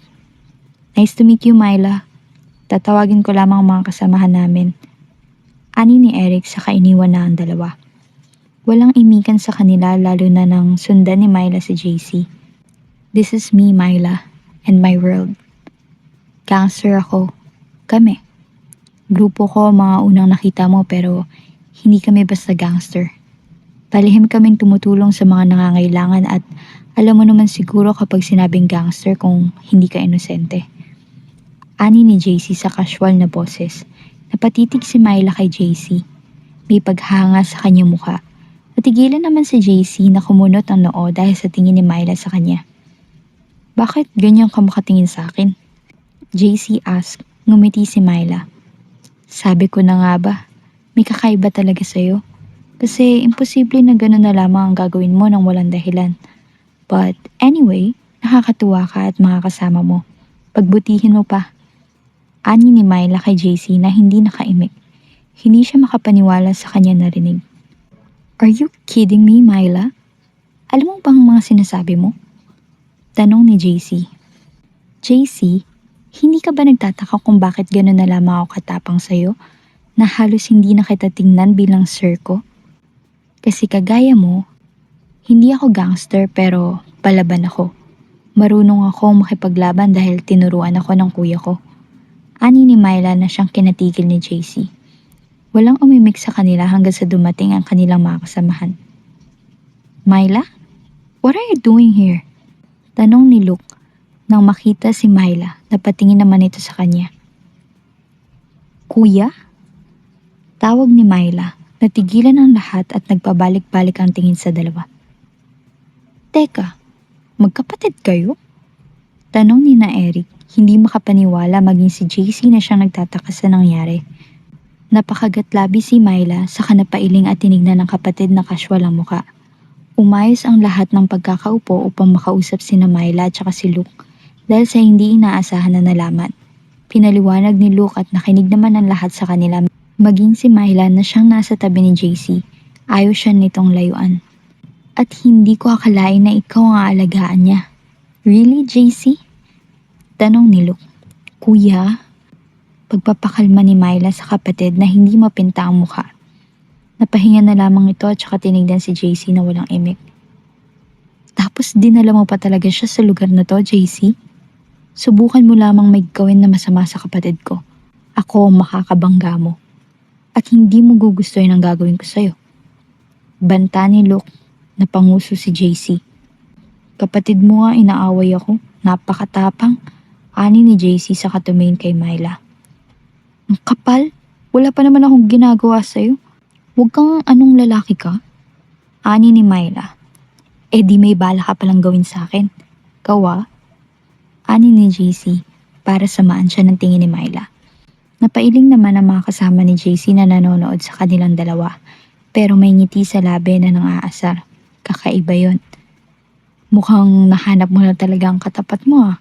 Nice to meet you, Myla. Tatawagin ko lamang ang mga kasamahan namin. Ani ni Eric saka iniwan na ang dalawa. Walang imikan sa kanila lalo na nang sundan ni Myla si JC. This is me, Myla, and my world. Gangster ako. Kami. Grupo ko mga unang nakita mo pero hindi kami basta gangster. Palihim kaming tumutulong sa mga nangangailangan at alam mo naman siguro kapag sinabing gangster kung hindi ka inosente. Ani ni JC sa casual na boses. Napatitig si Myla kay JC. May paghanga sa kanyang mukha. Natigilan naman si JC na kumunot ang noo dahil sa tingin ni Myla sa kanya. Bakit ganyan ka makatingin sa akin? JC asked. Ngumiti si Myla. Sabi ko na nga ba, may kakaiba talaga sa'yo. Kasi imposible na gano'n na lamang ang gagawin mo nang walang dahilan. But anyway, nakakatuwa ka at makakasama mo. Pagbutihin mo pa. Ani ni Myla kay JC na hindi nakaimik. Hindi siya makapaniwala sa kanya narinig. Are you kidding me, Myla? Alam mo bang mga sinasabi mo? Tanong ni JC. JC, hindi ka ba nagtataka kung bakit gano'n na lamang ako katapang sa'yo na halos hindi na kita tingnan bilang sir ko? Kasi kagaya mo, hindi ako gangster pero palaban ako. Marunong ako makipaglaban dahil tinuruan ako ng kuya ko. Ani ni Myla na siyang kinatigil ni JC. Walang umimik sa kanila hanggang sa dumating ang kanilang mga kasamahan. Myla? What are you doing here? Tanong ni Luke nang makita si Myla na patingin naman ito sa kanya. Kuya? Tawag ni Myla. Natigilan ang lahat at nagpabalik-balik ang tingin sa dalawa. Teka, magkapatid kayo? Tanong ni na Eric, hindi makapaniwala maging si JC na siyang nagtataka sa nangyari. Napakagatlabi si Myla sa kanapailing at tinignan ng kapatid na casual ang muka. Umayos ang lahat ng pagkakaupo upang makausap sina Myla at saka si Luke dahil sa hindi inaasahan na nalaman. Pinaliwanag ni Luke at nakinig naman ang lahat sa kanila maging si Myla na siyang nasa tabi ni JC. Ayaw siya nitong layuan. At hindi ko akalain na ikaw ang aalagaan niya. Really, JC? Tanong ni Luke. Kuya? Pagpapakalma ni Myla sa kapatid na hindi mapinta ang mukha. Napahinga na lamang ito at saka tinignan si JC na walang imik. Tapos dinala mo pa talaga siya sa lugar na to, JC? Subukan mo lamang may gawin na masama sa kapatid ko. Ako ang makakabangga mo. At hindi mo gugustuhin ang gagawin ko sa'yo. Banta ni Luke na panguso si JC. Kapatid mo nga inaaway ako, napakatapang. Ani ni JC sa katumingin kay Myla. Ang kapal, wala pa naman akong ginagawa sa'yo. Huwag kang anong lalaki ka. Ani ni Myla. Eh di may bala ka palang gawin sa akin. Kawa? Ani ni JC para samaan siya ng tingin ni Myla. Napailing naman ang mga kasama ni JC na nanonood sa kanilang dalawa. Pero may ngiti sa labi na nang-aasar. Kakaiba yon. Mukhang nahanap mo na talaga ang katapat mo ah.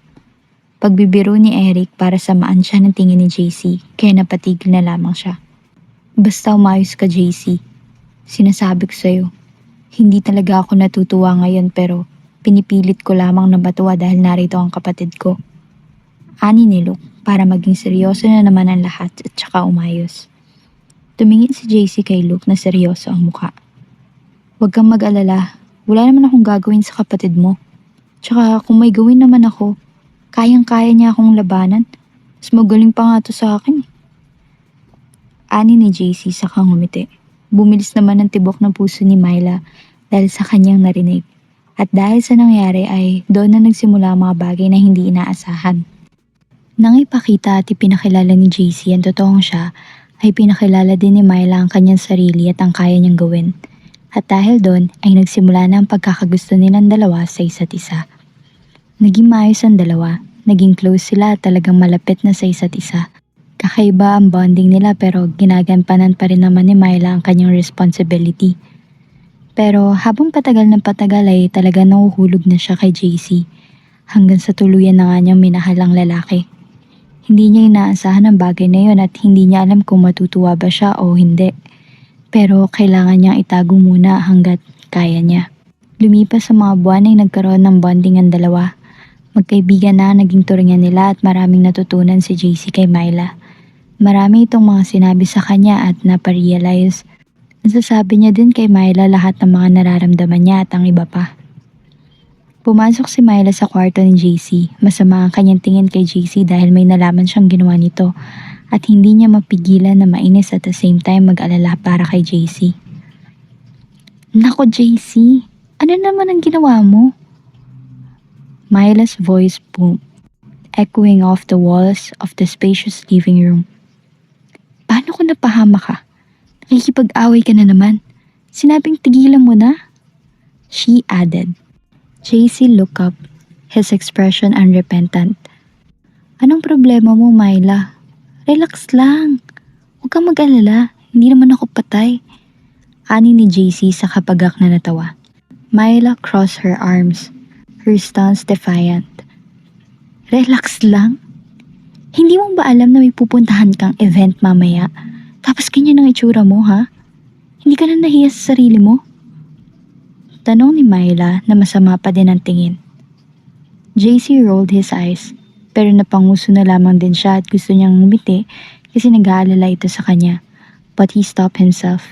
Pagbibiro ni Eric para samaan siya ng tingin ni JC kaya napatigil na lamang siya. Basta umayos ka JC. Sinasabi ko sa'yo, hindi talaga ako natutuwa ngayon pero pinipilit ko lamang na matuwa dahil narito ang kapatid ko. Ani ni Luke para maging seryoso na naman ang lahat at saka umayos. Tumingin si JC kay Luke na seryoso ang muka. Huwag kang mag-alala, wala naman akong gagawin sa kapatid mo. Tsaka kung may gawin naman ako, kayang-kaya niya akong labanan. Mas magaling pa nga to sa akin. Ani ni JC sa ngumiti. Bumilis naman ang tibok ng puso ni Myla dahil sa kanyang narinig. At dahil sa nangyari ay doon na nagsimula ang mga bagay na hindi inaasahan. Nang ipakita at ipinakilala ni JC ang totoong siya, ay pinakilala din ni Myla ang kanyang sarili at ang kaya niyang gawin. At dahil doon ay nagsimula na ang pagkakagusto nilang dalawa sa isa't isa. Naging maayos ang dalawa, naging close sila at talagang malapit na sa isa't isa. Kakaiba ang bonding nila pero ginagampanan pa rin naman ni Myla ang kanyang responsibility. Pero habang patagal ng patagal ay talaga nahuhulog na siya kay JC hanggang sa tuluyan na nga niyang minahal ang lalaki. Hindi niya inaasahan ang bagay na yun at hindi niya alam kung matutuwa ba siya o hindi. Pero kailangan niyang itago muna hanggat kaya niya. Lumipas sa mga buwan ay nagkaroon ng bonding ang dalawa. Magkaibigan na naging turingan nila at maraming natutunan si JC kay Myla. Marami itong mga sinabi sa kanya at naparealize. Nasasabi niya din kay Myla lahat ng mga nararamdaman niya at ang iba pa. Pumasok si Myla sa kwarto ni JC. Masama ang kanyang tingin kay JC dahil may nalaman siyang ginawa nito at hindi niya mapigilan na mainis at the same time mag-alala para kay JC. Nako JC, ano naman ang ginawa mo? Myla's voice boomed, echoing off the walls of the spacious living room. Paano ko napahama ka? Nakikipag-away ka na naman. Sinabing tigilan mo na. She added. JC looked up, his expression unrepentant. Anong problema mo, Myla? Relax lang. Huwag kang mag-alala. Hindi naman ako patay. Ani ni JC sa kapagak na natawa. Myla crossed her arms, her stance defiant. Relax lang? Hindi mo ba alam na may pupuntahan kang event mamaya? Tapos ganyan ang itsura mo, ha? Hindi ka na nahiya sa sarili mo? Tanong ni Myla na masama pa din ang tingin. JC rolled his eyes, pero napanguso na lamang din siya at gusto niyang ngumiti kasi nag-aalala ito sa kanya. But he stopped himself.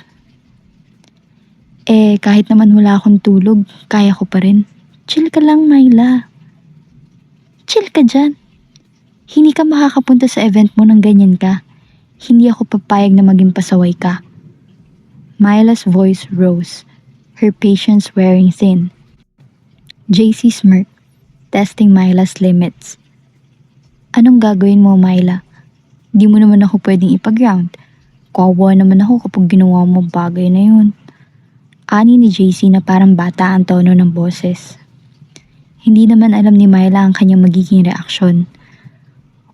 Kahit naman wala akong tulog, kaya ko pa rin. Chill ka lang, Myla. Chill ka dyan. Hindi ka makakapunta sa event mo nang ganyan ka. Hindi ako papayag na maging pasaway ka. Myla's voice rose, her patience wearing thin. JC smirked, testing Myla's limits. Anong gagawin mo, Myla? Di mo naman ako pwedeng ipag-ground. Kawawa naman ako kapag ginawa mo bagay na yun. Ani ni JC na parang bata ang tono ng boses. Hindi naman alam ni Myla ang kanyang magiging reaksyon.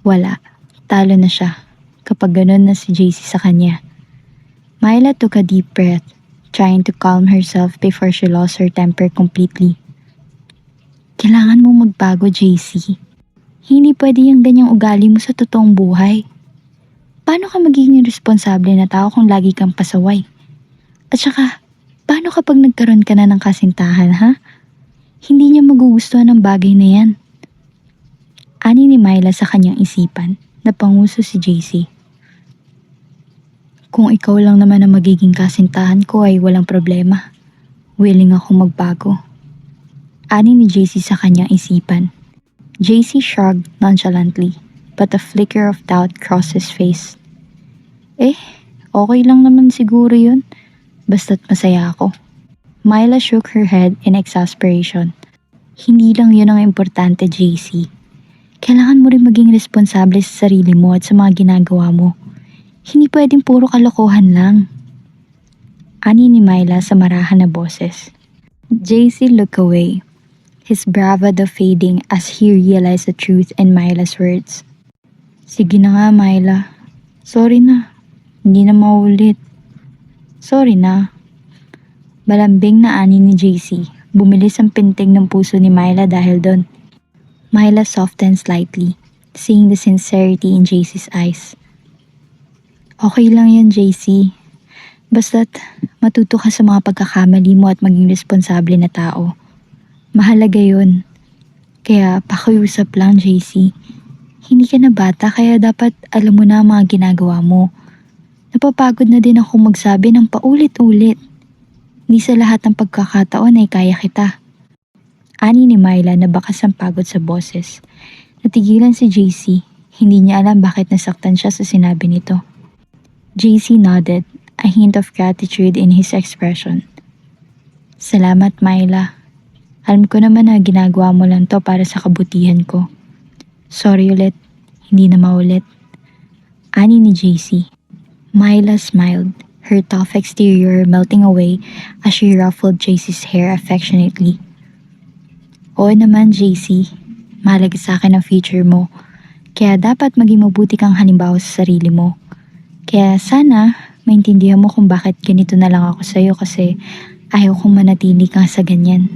Wala, talo na siya kapag ganun na si JC sa kanya. Myla took a deep breath, trying to calm herself before she lost her temper completely. Kailangan mong magbago, JC. Hindi pwede yung ganyang ugali mo sa totoong buhay. Paano ka magiging responsable na tao kung lagi kang pasaway? At saka, paano kapag nagkaroon ka na ng kasintahan, ha? Hindi niya magugustuhan ang bagay na yan. Ani ni Myla sa kanyang isipan, napanguso si JC. Kung ikaw lang naman ang magiging kasintahan ko ay walang problema. Willing akong magbago. Ani ni JC sa kanyang isipan. JC shrugged nonchalantly, but a flicker of doubt crossed his face. Okay lang naman siguro yun. Basta't masaya ako. Myla shook her head in exasperation. Hindi lang yun ang importante, JC. Kailangan mo rin maging responsable sa sarili mo at sa mga ginagawa mo. Hindi pwedeng puro kalokohan lang. Ani ni Myla sa marahan na boses. JC looked away, his bravado fading as he realized the truth in Myla's words. Sige na nga, Myla. Sorry na. Hindi na maulit. Sorry na. Balambing na ani ni JC. Bumilis ang pintig ng puso ni Myla dahil doon. Myla softened slightly, seeing the sincerity in JC's eyes. Okay lang yan, JC. Basta't matuto ka sa mga pagkakamali mo at maging responsable na tao. Mahalaga yun. Kaya pakiusap lang, JC. Hindi ka na bata kaya dapat alam mo na ang mga ginagawa mo. Napapagod na din ako magsabi ng paulit-ulit. Hindi sa lahat ng pagkakataon ay kaya kita. Ani ni Myla na bakas ang pagod sa boses. Natigilan si JC. Hindi niya alam bakit nasaktan siya sa sinabi nito. JC nodded, a hint of gratitude in his expression. Salamat, Myla. Alam ko naman na ginagawa mo lang to para sa kabutihan ko. Sorry ulit. Hindi na maulit. Ani ni JC. Myla smiled, her tough exterior melting away as she ruffled JC's hair affectionately. Oo naman, JC. Mahalaga sa akin ang future mo. Kaya dapat maging mabuti kang halimbawa sa sarili mo. Kaya sana maintindihan mo kung bakit ganito na lang ako sa'yo kasi ayaw kong manatili kang sa ganyan.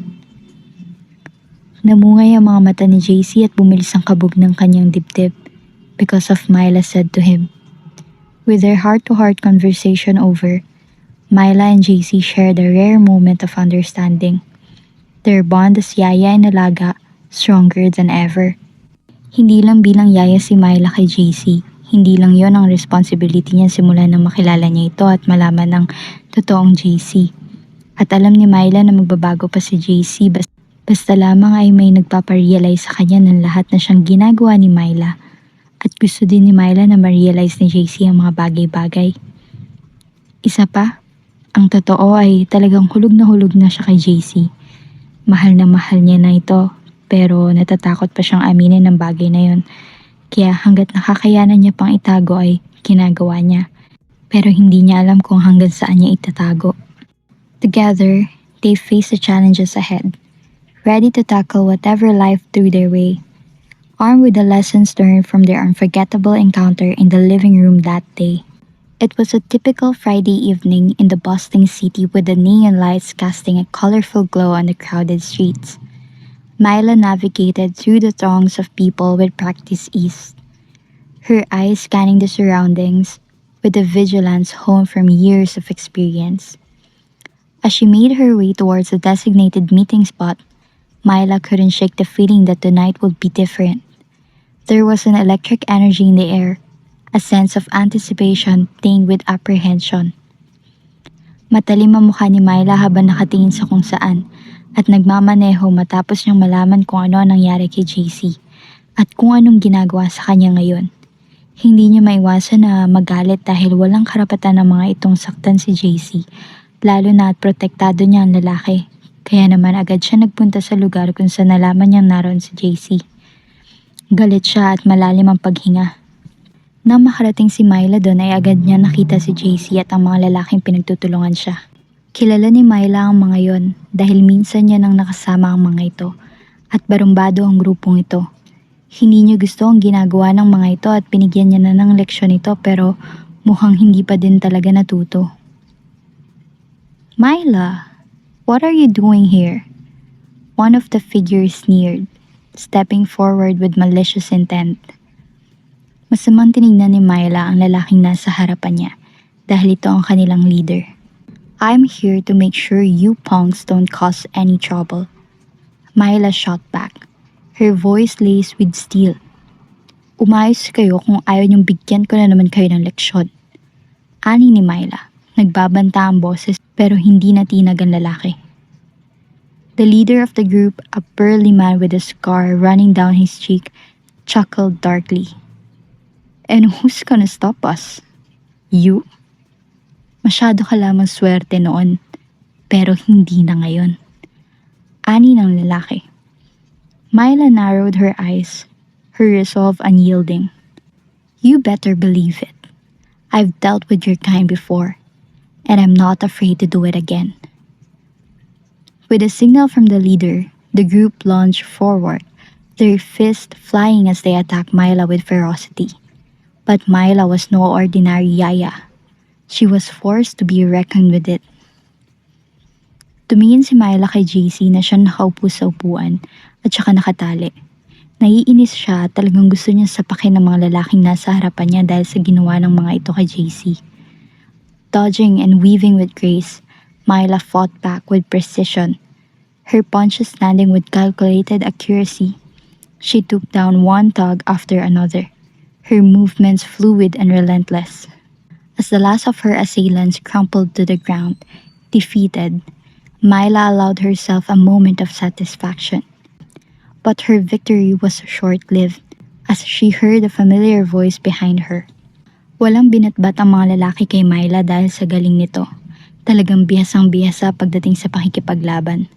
Namungay ang mga mata ni JC at bumilis ang kabog ng kanyang dibdib because of Myla said to him. With their heart-to-heart conversation over, Myla and JC shared a rare moment of understanding. Their bond as yaya and alaga stronger than ever. Hindi lang bilang yaya si Myla kay JC. Hindi lang yon ang responsibility niya simula nang makilala niya ito at malaman ng totoong JC. At alam ni Myla na magbabago pa si JC basta lamang ay may nagpaparealize sa kanya ng lahat na siyang ginagawa ni Myla. At gusto din ni Myla na ma-realize ni JC ang mga bagay-bagay. Isa pa, ang totoo ay talagang hulog na siya kay JC. Mahal na mahal niya na ito pero natatakot pa siyang aminin ng bagay na yon. Kaya hanggat nakakayanan niya pang itago ay ginagawa niya. pero hindi niya alam kung hanggang saan niya itatago. Together, they face the challenges ahead, ready to tackle whatever life threw their way, armed with the lessons learned from their unforgettable encounter in the living room that day. It was a typical Friday evening in the bustling city with the neon lights casting a colorful glow on the crowded streets. Myla navigated through the throngs of people with practiced ease, her eyes scanning the surroundings with the vigilance honed from years of experience. As she made her way towards the designated meeting spot, Myla couldn't shake the feeling that tonight would be different. There was an electric energy in the air, a sense of anticipation playing with apprehension. Matalim ang mukha ni Myla habang nakatingin sa kung saan at nagmamaneho matapos niyang malaman kung ano ang nangyari kay JC at kung anong ginagawa sa kanya ngayon. Hindi niya maiwasan na magalit dahil walang karapatan ng mga itong saktan si JC, lalo na at protektado niya ang lalaki. Kaya naman agad siya nagpunta sa lugar kung saan nalaman niyang naroon si JC. Galit siya at malalim ang paghinga. Nang makarating si Myla doon ay agad niya nakita si JC at ang mga lalaking pinagtutulungan siya. Kilala ni Myla ang mga yon dahil minsan niya nang nakasama ang mga ito at barumbado ang grupong ito. Hindi niya gusto ang ginagawa ng mga ito at binigyan niya na ng leksyon ito pero mukhang hindi pa din talaga natuto. Myla, what are you doing here? One of the figures sneered, stepping forward with malicious intent. Masamang tinignan ni Myla ang lalaking nasa harapan niya dahil ito ang kanilang leader. I'm here to make sure you punks don't cause any trouble. Myla shot back, her voice laced with steel. Umayos kayo kung ayaw niyong bigyan ko na naman kayo ng leksyon. Ani ni Myla, nagbabanta ang boses pero hindi natinag ang lalaki. The leader of the group, a burly man with a scar running down his cheek, chuckled darkly. And who's gonna stop us? You? Masyado ka lamang swerte noon, pero hindi na ngayon. Ani ng lalaki. Myla narrowed her eyes, her resolve unyielding. You better believe it. I've dealt with your kind before, and I'm not afraid to do it again. With a signal from the leader, the group lunged forward, their fists flying as they attacked Myla with ferocity. But Myla was no ordinary yaya. She was forced to be reckoned with it. Tumingin si Myla kay JC na siya nakaupo sa upuan at saka nakatali. Naiinis siya at talagang gusto niya sapakin ng mga lalaking nasa harapan niya dahil sa ginawa ng mga ito kay JC. Dodging and weaving with grace, Myla fought back with precision, her punches landing with calculated accuracy. She took down one thug after another, her movements fluid and relentless. As the last of her assailants crumpled to the ground, defeated, Myla allowed herself a moment of satisfaction. But her victory was short-lived as she heard a familiar voice behind her. Walang binatbat ang mga lalaki kay Myla dahil sa galing nito. Talagang bihasang-bihasa pagdating sa pakikipaglaban.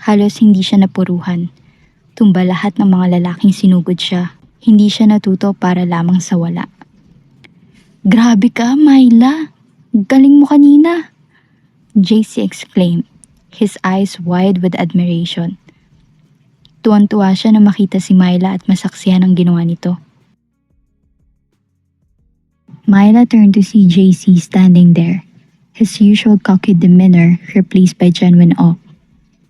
Halos hindi siya napuruhan. Tumba lahat ng mga lalaking sinugod siya. Hindi siya natuto para lamang sa wala. Grabe ka, Myla! Galing mo kanina! JC exclaimed, his eyes wide with admiration. Tuwan-tuwa siya na makita si Myla at masaksihan ang ginawa nito. Myla turned to see JC standing there, his usual cocky demeanor replaced by genuine awe.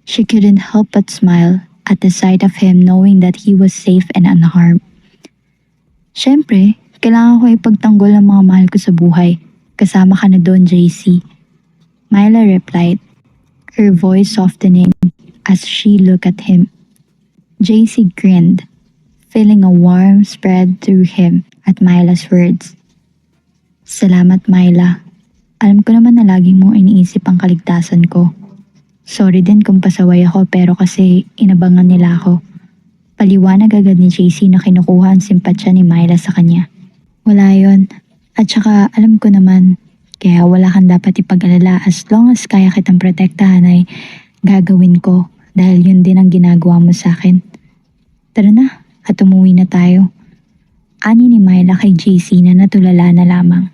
She couldn't help but smile at the sight of him knowing that he was safe and unharmed. Siyempre, kailangan ko ipagtanggol ang mga mahal ko sa buhay. Kasama ka na doon, JC. Myla replied, her voice softening as she looked at him. JC grinned, feeling a warm spread through him at Myla's words. Salamat, Myla. Alam ko naman na lagi mo iniisip ang kaligtasan ko. Sorry din kung pasaway ako pero kasi inabangan nila ako. Paliwanag agad ni JC na kinukuha ang simpatsya ni Myla sa kanya. Wala yon. At saka alam ko naman, kaya wala kang dapat ipag-alala as long as kaya kitang protektahan ay gagawin ko dahil yun din ang ginagawa mo sa akin. Tara na at umuwi na tayo. Ani ni Myla kay JC na natulala na lamang.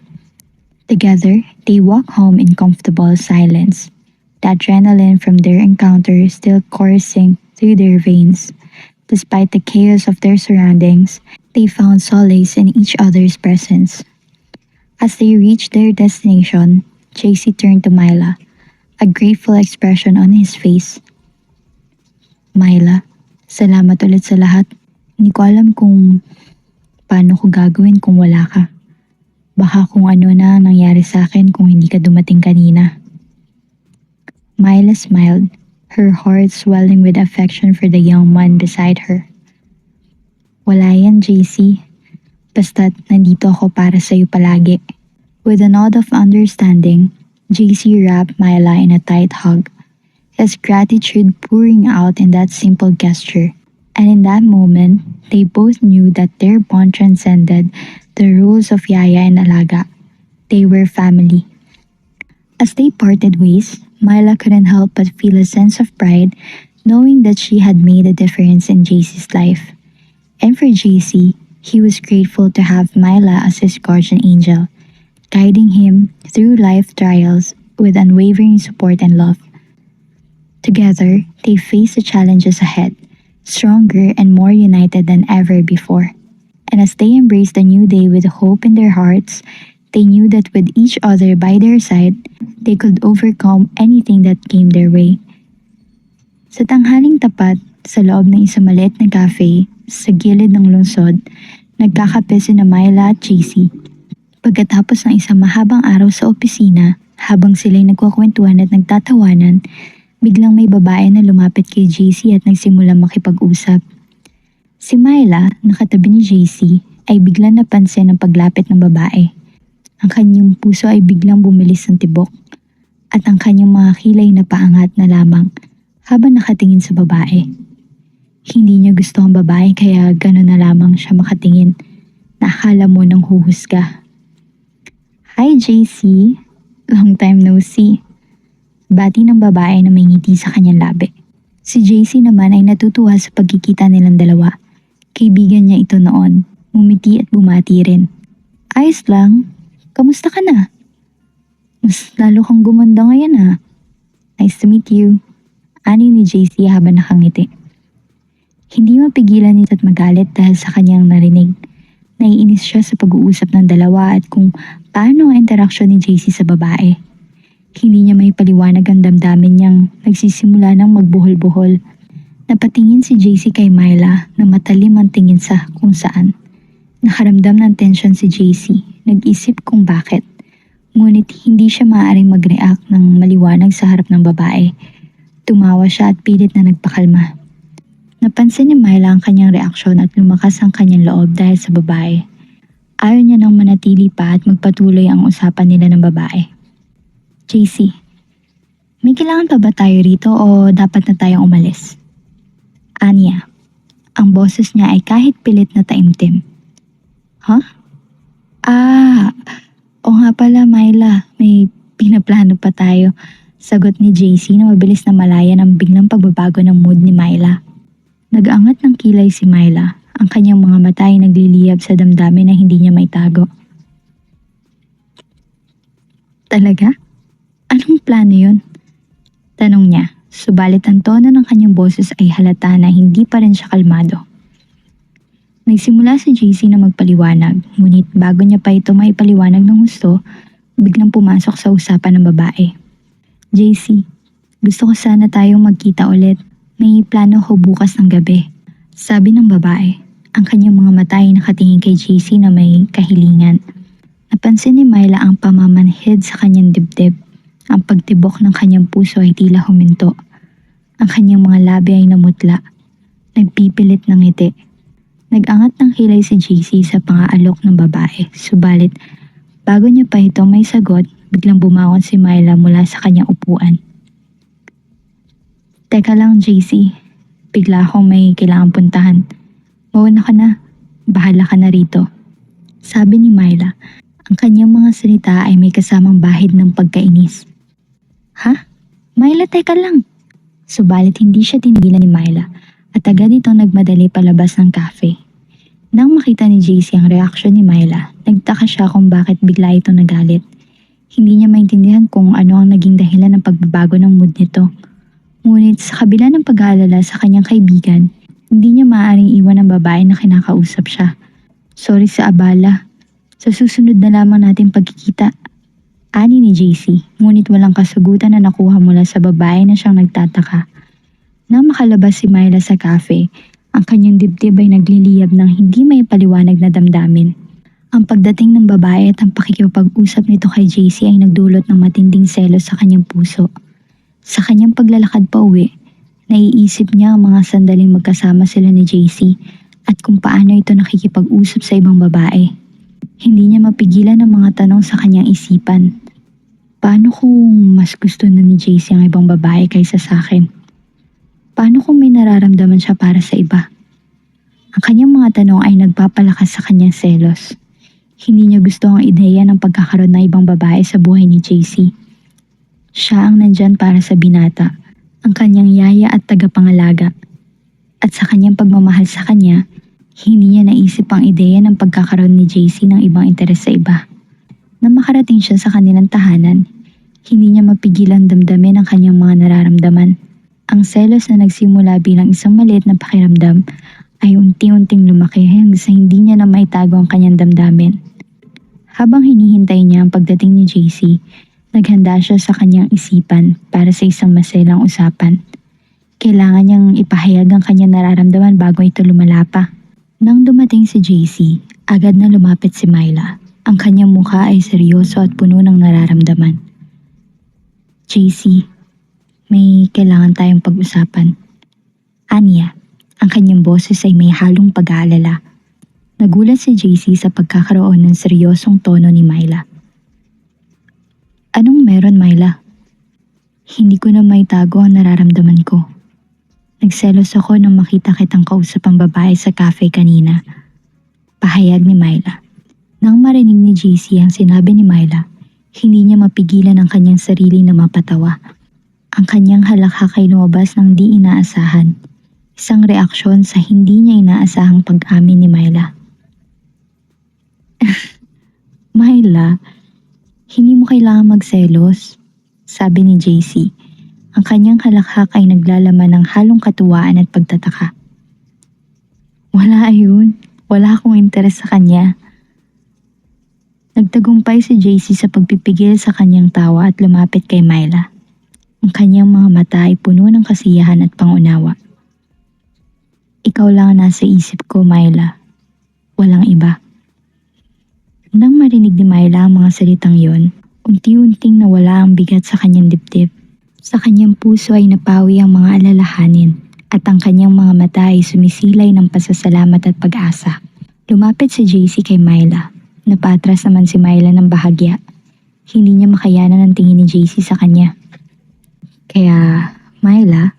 Together, they walk home in comfortable silence, the adrenaline from their encounter still coursing through their veins. Despite the chaos of their surroundings, they found solace in each other's presence. As they reached their destination, JC turned to Myla, a grateful expression on his face. Myla, salamat ulit sa lahat. Hindi ko alam kung paano ko gagawin kung wala ka. Baka kung ano na ang nangyari sa akin kung hindi ka dumating kanina. Myla smiled, her heart swelling with affection for the young man beside her. Wala yan, JC. Basta't nandito ako para sa'yo palagi. With a nod of understanding, JC wrapped Myla in a tight hug, his gratitude pouring out in that simple gesture. And in that moment, they both knew that their bond transcended the rules of Yaya and Alaga. They were family. As they parted ways, Myla couldn't help but feel a sense of pride knowing that she had made a difference in JC's life. And for JC, he was grateful to have Myla as his guardian angel, guiding him through life trials with unwavering support and love. Together, they faced the challenges ahead, stronger and more united than ever before. And as they embraced the new day with hope in their hearts, they knew that with each other by their side, they could overcome anything that came their way. Sa tanghaling tapat, sa loob ng isang maliit na cafe, sa gilid ng lungsod, nagkakape sina Myla at JC. Pagkatapos ng isang mahabang araw sa opisina, habang sila'y nagkukwentuhan at nagtatawanan, biglang may babae na lumapit kay JC at nagsimulang makipag-usap. Si Myla, nakatabi ni JC, ay biglang napansin ang paglapit ng babae. Ang kanyang puso ay biglang bumilis ng tibok at ang kanyang mga kilay na paangat na lamang habang nakatingin sa babae. Hindi niya gusto ang babae kaya gano'n na lamang siya makatingin na akala mo nang huhusga. Hi JC, long time no see. Bati ng babae na may ngiti sa kanyang labi. Si JC naman ay natutuwa sa pagkikita nilang dalawa. Kaibigan niya ito noon, umiti at bumati rin. Ayos lang, kamusta ka na? Mas lalo kang gumanda ngayon ha. Nice to meet you. Ani ni JC habang nakangiti. Hindi mapigilan nito at magalit dahil sa kanyang narinig. Naiinis siya sa pag-uusap ng dalawa at kung paano ang interaksyon ni JC sa babae. Hindi niya may paliwanag ang damdamin niyang nagsisimula ng magbuhol-buhol. Napatingin si JC kay Myla na matalim ang tingin sa kung saan. Nakaramdam ng tensyon si JC, nag-isip kung bakit. Ngunit hindi siya maaaring mag-react ng maliwanag sa harap ng babae. Tumawa siya at pilit na nagpakalma. Napansin ni Myla ang kanyang reaksyon at lumakas ang kanyang loob dahil sa babae. Ayaw niya nang manatili pa at magpatuloy ang usapan nila ng babae. JC, may kailangan pa ba tayo rito o dapat na tayong umalis? Anya, ang boses niya ay kahit pilit na taimtim. Huh? O nga pala Myla, may pinaplano pa tayo. Sagot ni JC na mabilis na malaya ng biglang pagbabago ng mood ni Myla. Nag-angat ng kilay si Myla, ang kanyang mga mata ay nagliliyab sa damdamin na hindi niya maitago. Talaga? Anong plano yun? Tanong niya, subalit ang tono ng kanyang boses ay halata na hindi pa rin siya kalmado. Nagsimula si JC na magpaliwanag, ngunit bago niya pa ito maipaliwanag ng gusto, biglang pumasok sa usapan ng babae. JC, gusto ko sana tayong magkita ulit. May plano ko bukas ng gabi. Sabi ng babae, ang kanyang mga mata ay nakatingin kay JC na may kahilingan. Napansin ni Myla ang pamamanhid sa kanyang dibdib. Ang pagtibok ng kanyang puso ay tila huminto. Ang kanyang mga labi ay namutla. Nagpipilit ng ngiti. Nag-angat ng kilay si JC sa pangaalok ng babae. Subalit, bago niya pa ito may sagot, biglang bumangon si Myla mula sa kanyang upuan. Teka lang JC, bigla akong may kailangang puntahan. Mauna ka na, bahala ka na rito. Sabi ni Myla, ang kanyang mga salita ay may kasamang bahid ng pagkainis. Ha? Myla, teka lang. Subalit hindi siya tinigilan ni Myla at agad itong nagmadali palabas ng cafe. Nang makita ni JC ang reaksyon ni Myla, nagtaka siya kung bakit bigla itong nagalit. Hindi niya maintindihan kung ano ang naging dahilan ng pagbabago ng mood nito. Ngunit sa kabila ng pag-aalala sa kanyang kaibigan, hindi niya maaaring iwan ang babae na kinakausap siya. Sorry sa abala. Sa susunod na lamang natin pagkikita. Ani ni JC, ngunit walang kasagutan na nakuha mula sa babae na siyang nagtataka. Nang makalabas si Myla sa cafe, ang kanyang dibdib ay nagliliyab ng hindi may paliwanag na damdamin. Ang pagdating ng babae at ang pakikipag-usap nito kay JC ay nagdulot ng matinding selos sa kanyang puso. Sa kanyang paglalakad pa uwi, naiisip niya ang mga sandaling magkasama sila ni JC at kung paano ito nakikipag-usap sa ibang babae. Hindi niya mapigilan ang mga tanong sa kanyang isipan. Paano kung mas gusto na ni JC ang ibang babae kaysa sa akin? Paano kung may nararamdaman siya para sa iba? Ang kanyang mga tanong ay nagpapalakas sa kanyang selos. Hindi niya gusto ang ideya ng pagkakaroon ng ibang babae sa buhay ni JC. Siya ang nandyan para sa binata, ang kanyang yaya at tagapangalaga. At sa kanyang pagmamahal sa kanya, hindi niya naisip ang ideya ng pagkakaroon ni JC ng ibang interes sa iba. Nang makarating siya sa kanilang tahanan, hindi niya mapigilang damdamin ang kanyang mga nararamdaman. Ang selos na nagsimula bilang isang maliit na pakiramdam ay unti-unting lumaki hanggang sa hindi niya na maitago ang kanyang damdamin. Habang hinihintay niya ang pagdating ni JC, naghanda siya sa kanyang isipan para sa isang maselang usapan. Kailangan niyang ipahayag ang kanyang nararamdaman bago ito lumalapa. Nang dumating si JC, agad na lumapit si Myla. Ang kanyang mukha ay seryoso at puno ng nararamdaman. JC, may kailangan tayong pag-usapan. Anya, ang kanyang boses ay may halong pag-aalala. Nagulat si JC sa pagkakaroon ng seryosong tono ni Myla. Anong meron, Myla? Hindi ko na maitago ang nararamdaman ko. Nagselos ako nang makita kitang kausap ang babae sa cafe kanina. Pahayag ni Myla. Nang marinig ni JC ang sinabi ni Myla, hindi niya mapigilan ang kanyang sarili na mapatawa. Ang kanyang halakhak ay lumabas ng di inaasahan. Isang reaksyon sa hindi niya inaasahang pag-amin ni Myla. Myla, hindi mo kailangan magselos, sabi ni JC. Ang kanyang halakhak ay naglalaman ng halong katuwaan at pagtataka. Wala ayun, wala akong interes sa kanya. Nagtagumpay si JC sa pagpipigil sa kanyang tawa at lumapit kay Myla. Ang kanyang mga mata ay puno ng kasiyahan at pangunawa. Ikaw lang ang nasa isip ko, Myla. Walang iba. Nang marinig ni Myla ang mga salitang yon, unti-unting nawala ang bigat sa kanyang dibdib. Sa kanyang puso ay napawi ang mga alalahanin at ang kanyang mga mata ay sumisilay ng pasasalamat at pag-asa. Lumapit si JC kay Myla. Napatras naman si Myla ng bahagya. Hindi niya makayanan ang tingin ni JC sa kanya. Kaya, Myla,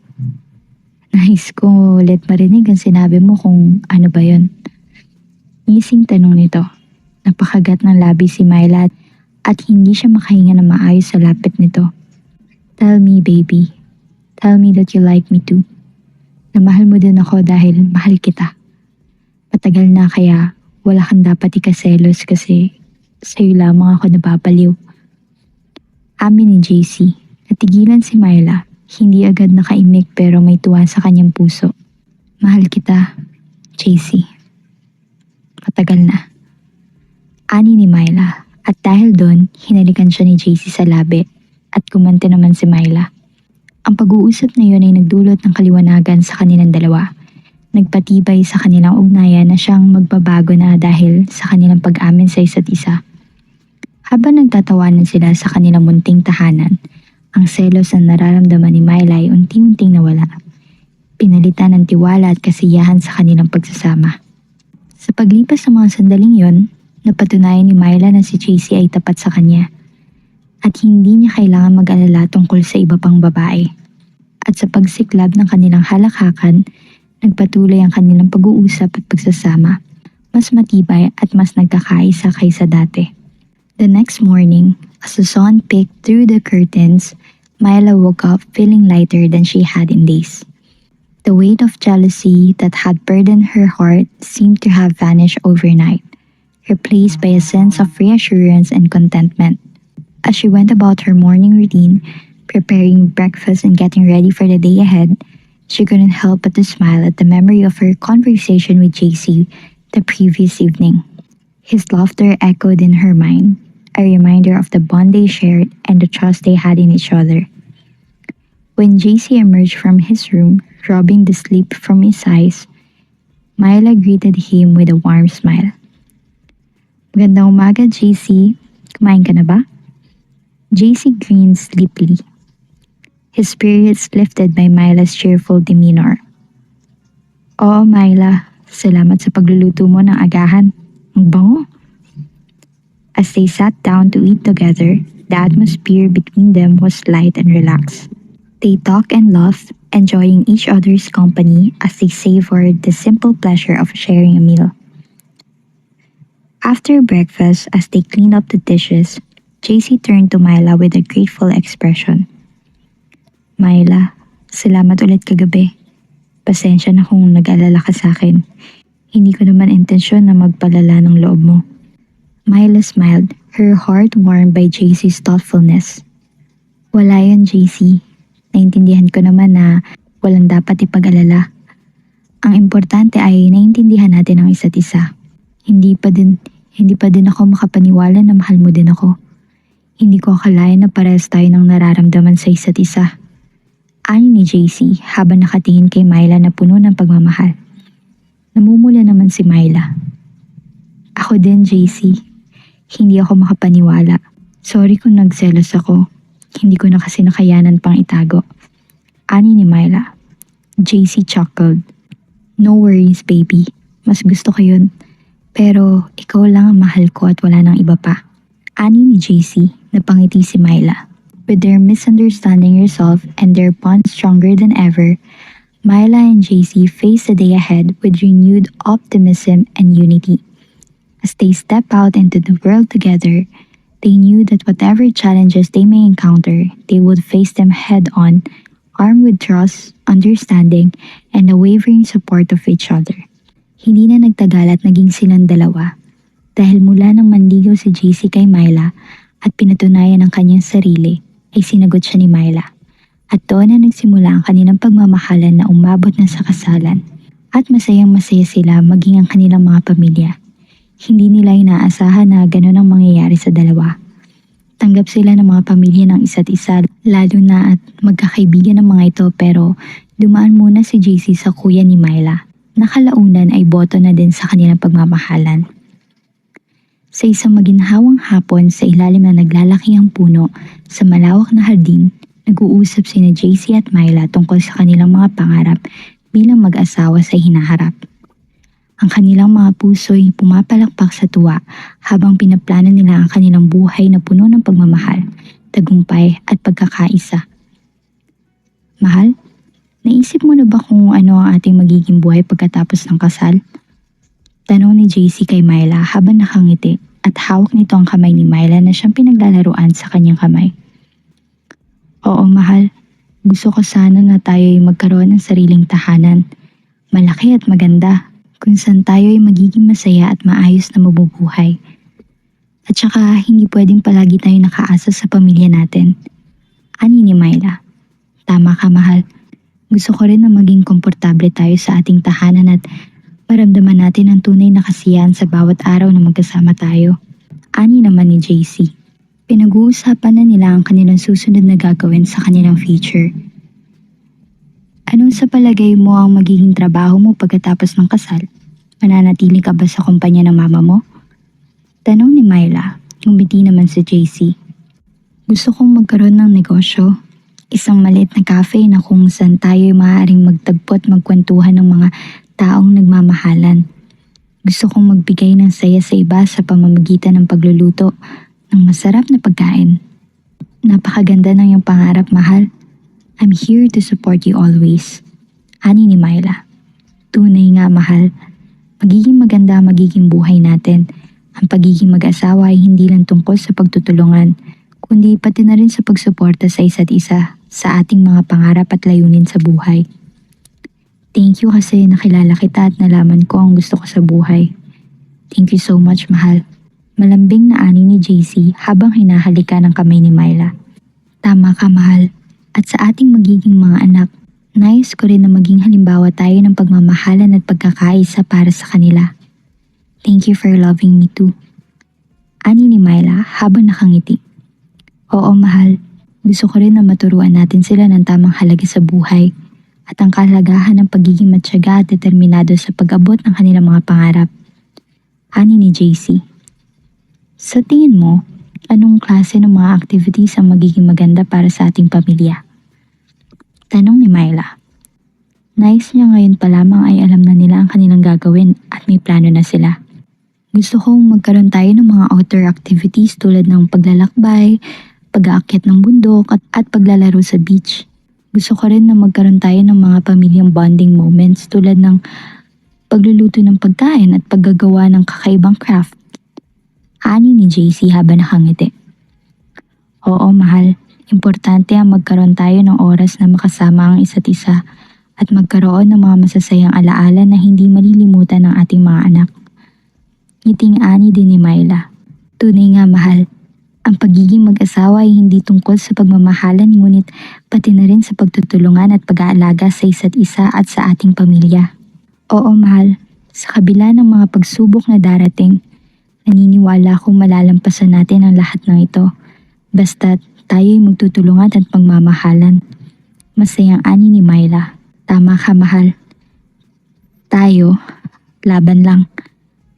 nais ko ulit marinig ang sinabi mo kung ano ba yon. Ngising tanong nito. Napakagat ng labi si Myla at hindi siya makahinga na maayos sa lapit nito. Tell me, baby. Tell me that you like me too. Na mahal mo din ako dahil mahal kita. Matagal na kaya wala kang dapat ikaselos kasi sa'yo lamang ako nababaliw. Amin ni JC. Natigilan si Myla. Hindi agad nakaimik pero may tuwa sa kanyang puso. Mahal kita, JC. Matagal na. Ani ni Myla at dahil doon, hinalikan siya ni JC sa labi at kumante naman si Myla. Ang pag-uusap na yun ay nagdulot ng kaliwanagan sa kanilang dalawa. Nagpatibay sa kanilang ugnayan na siyang magbabago na dahil sa kanilang pag-amin sa isa't isa. Habang nagtatawanan sila sa kanilang munting tahanan, ang selos na nararamdaman ni Myla ay unti-unting nawala. Pinalitan ng tiwala at kasiyahan sa kanilang pagsasama. Sa paglipas ng mga sandaling yon, napatunayan ni Myla na si JC ay tapat sa kanya at hindi niya kailangan mag-alala tungkol sa iba pang babae. At sa pagsiklab ng kanilang halakhakan, nagpatuloy ang kanilang pag-uusap at pagsasama, mas matibay at mas nagkakaisa kaysa dati. The next morning, as the sun peeked through the curtains, Myla woke up feeling lighter than she had in days. The weight of jealousy that had burdened her heart seemed to have vanished overnight, replaced by a sense of reassurance and contentment. As she went about her morning routine, preparing breakfast and getting ready for the day ahead, she couldn't help but to smile at the memory of her conversation with JC the previous evening. His laughter echoed in her mind, a reminder of the bond they shared and the trust they had in each other. When JC emerged from his room, rubbing the sleep from his eyes, Myla greeted him with a warm smile. Magandang umaga, JC. Kumain ka na ba? JC grinned sleepily, his spirits lifted by Myla's cheerful demeanor. Oo, Myla. Salamat sa pagluluto mo ng agahan. Ang bango. As they sat down to eat together, the atmosphere between them was light and relaxed. They talked and laughed, enjoying each other's company as they savored the simple pleasure of sharing a meal. After breakfast, as they cleaned up the dishes, JC turned to Myla with a grateful expression. Myla, salamat ulit kagabi. Pasensya na kung nag-alala ka sa akin. Hindi ko naman intensyon na magpalala ng loob mo. Myla smiled, her heart warmed by JC's thoughtfulness. Wala yan, JC. Naintindihan ko naman na walang dapat ipag-alala. Ang importante ay naintindihan natin ang isa't isa. Hindi pa din ako makapaniwala na mahal mo din ako. Hindi ko akalain na parehas tayo ng nararamdaman sa isa't isa. Ani ni JC habang nakatingin kay Myla na puno ng pagmamahal. Namumula naman si Myla. Ako din, JC. Hindi ako makapaniwala. Sorry kung nagselos ako. Hindi ko na kasi nakayanan pang itago. Ani ni Myla. JC chuckled. No worries, baby. Mas gusto ko yun. Pero ikaw lang ang mahal ko at wala nang iba pa. Ani ni JC, napangiti si Myla. With their misunderstanding resolved and their bond stronger than ever, Myla and JC faced the day ahead with renewed optimism and unity. As they step out into the world together, they knew that whatever challenges they may encounter, they would face them head-on, armed with trust, understanding, and the wavering support of each other. Hindi na nagtagal at naging silang dalawa. Dahil mula nang manligaw si JC kay Myla at pinatunayan ang kanyang sarili, ay sinagot siya ni Myla. At doon na nagsimula ang kanilang pagmamahalan na umabot na sa kasalan. At masayang masaya sila maging ang kanilang mga pamilya. Hindi nila inaasahan na gano'n ang mangyayari sa dalawa. Tanggap sila ng mga pamilya ng isa't isa, lalo na at magkakaibigan ng mga ito, pero dumaan muna si JC sa kuya ni Myla. Nakalaunan ay boto na din sa kanilang pagmamahalan. Sa isang maginhawang hapon sa ilalim na naglalakihang puno sa malawak na hardin, nag-uusap sina JC at Myla tungkol sa kanilang mga pangarap bilang mag-asawa sa hinaharap. Ang kanilang mga puso'y pumapalakpak sa tuwa habang pinaplano nila ang kanilang buhay na puno ng pagmamahal, tagumpay at pagkakaisa. Mahal, naisip mo na ba kung ano ang ating magiging buhay pagkatapos ng kasal? Tanong ni JC kay Myla habang nakangiti at hawak nito ang kamay ni Myla na siyang pinaglalaruan sa kanyang kamay. Oo, mahal. Gusto ko sana na tayo ay magkaroon ng sariling tahanan. Malaki at maganda, kung saan tayo ay magiging masaya at maayos na mabubuhay. At saka hindi pwedeng palagi tayo nakaasa sa pamilya natin. Ani ni Myla. Tama ka, mahal. Gusto ko rin na maging komportable tayo sa ating tahanan at maramdaman natin ang tunay na kasiyahan sa bawat araw na magkasama tayo. Ani naman ni JC. Pinag-uusapan na nila ang kanilang susunod na gagawin sa kanilang future. Anong sa palagay mo ang magiging trabaho mo pagkatapos ng kasal? Mananatili ka ba sa kumpanya ng mama mo? Tanong ni Myla. Ngumiti naman si JC. Gusto kong magkaroon ng negosyo. Isang maliit na cafe na kung saan tayo ay maaaring magtagpo at magkwentuhan ng mga taong nagmamahalan. Gusto kong magbigay ng saya sa iba sa pamamagitan ng pagluluto ng masarap na pagkain. Napakaganda ng iyong pangarap, mahal. I'm here to support you always. Ani ni Myla. Tunay nga, mahal. Magiging maganda ang magiging buhay natin. Ang pagiging mag-asawa ay hindi lang tungkol sa pagtutulungan, kundi pati na rin sa pagsuporta sa isa't isa sa ating mga pangarap at layunin sa buhay. Thank you kasi nakilala kita at nalaman ko ang gusto ko sa buhay. Thank you so much, mahal. Malambing na ani ni JC habang hinahalika ng kamay ni Myla. Tama ka, mahal. At sa ating magiging mga anak, nais ko rin na maging halimbawa tayo ng pagmamahalan at pagkakaisa para sa kanila. Thank you for loving me too. Ani ni Myla habang nakangiti. Oo, mahal. Gusto ko rin na maturuan natin sila ng tamang halaga sa buhay at ang kahalagahan ng pagiging matyaga at determinado sa pag-abot ng kanilang mga pangarap. Ani ni JC. Sa tingin mo, anong klase ng mga activities ang magiging maganda para sa ating pamilya? Tanong ni Myla. Nais niya ngayon pa lamang ay alam na nila ang kanilang gagawin at may plano na sila. Gusto kong magkaroon tayo ng mga outdoor activities tulad ng paglalakbay, pag-aakyat ng bundok at paglalaro sa beach. Gusto ko rin na magkaroon tayo ng mga pamilyang bonding moments tulad ng pagluluto ng pagkain at paggagawa ng kakaibang craft. Ani ni JC habang nakangiti. Oo, mahal. Importante ang magkaroon tayo ng oras na makasama ang isa't isa at magkaroon ng mga masasayang alaala na hindi malilimutan ng ating mga anak. Ngiting ani din ni Myla. Tunay nga, mahal. Ang pagiging mag-asawa ay hindi tungkol sa pagmamahalan ngunit pati na rin sa pagtutulungan at pag-aalaga sa isa't isa at sa ating pamilya. Oo, mahal. Sa kabila ng mga pagsubok na darating, naniniwala akong malalampasan natin ang lahat ng ito. Basta't tayo'y magtutulungan at magmamahalan. Masayang ani ni Myla. Tama ka, mahal. Tayo, laban lang.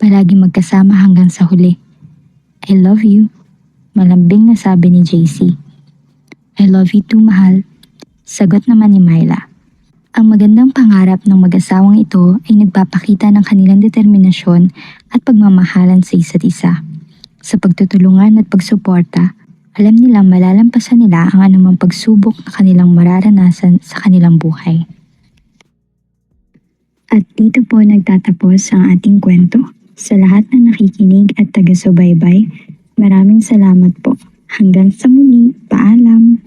Palagi magkasama hanggang sa huli. I love you. Malambing na sabi ni JC. I love you too, mahal. Sagot naman ni Myla. Ang magandang pangarap ng mag-asawang ito ay nagpapakita ng kanilang determinasyon at pagmamahalan sa isa't isa. Sa pagtutulungan at pagsuporta, alam nilang malalampasan nila ang anumang pagsubok na kanilang mararanasan sa kanilang buhay. At dito po nagtatapos ang ating kwento. Sa lahat na nakikinig at taga-subaybay, maraming salamat po. Hanggang sa muli, paalam!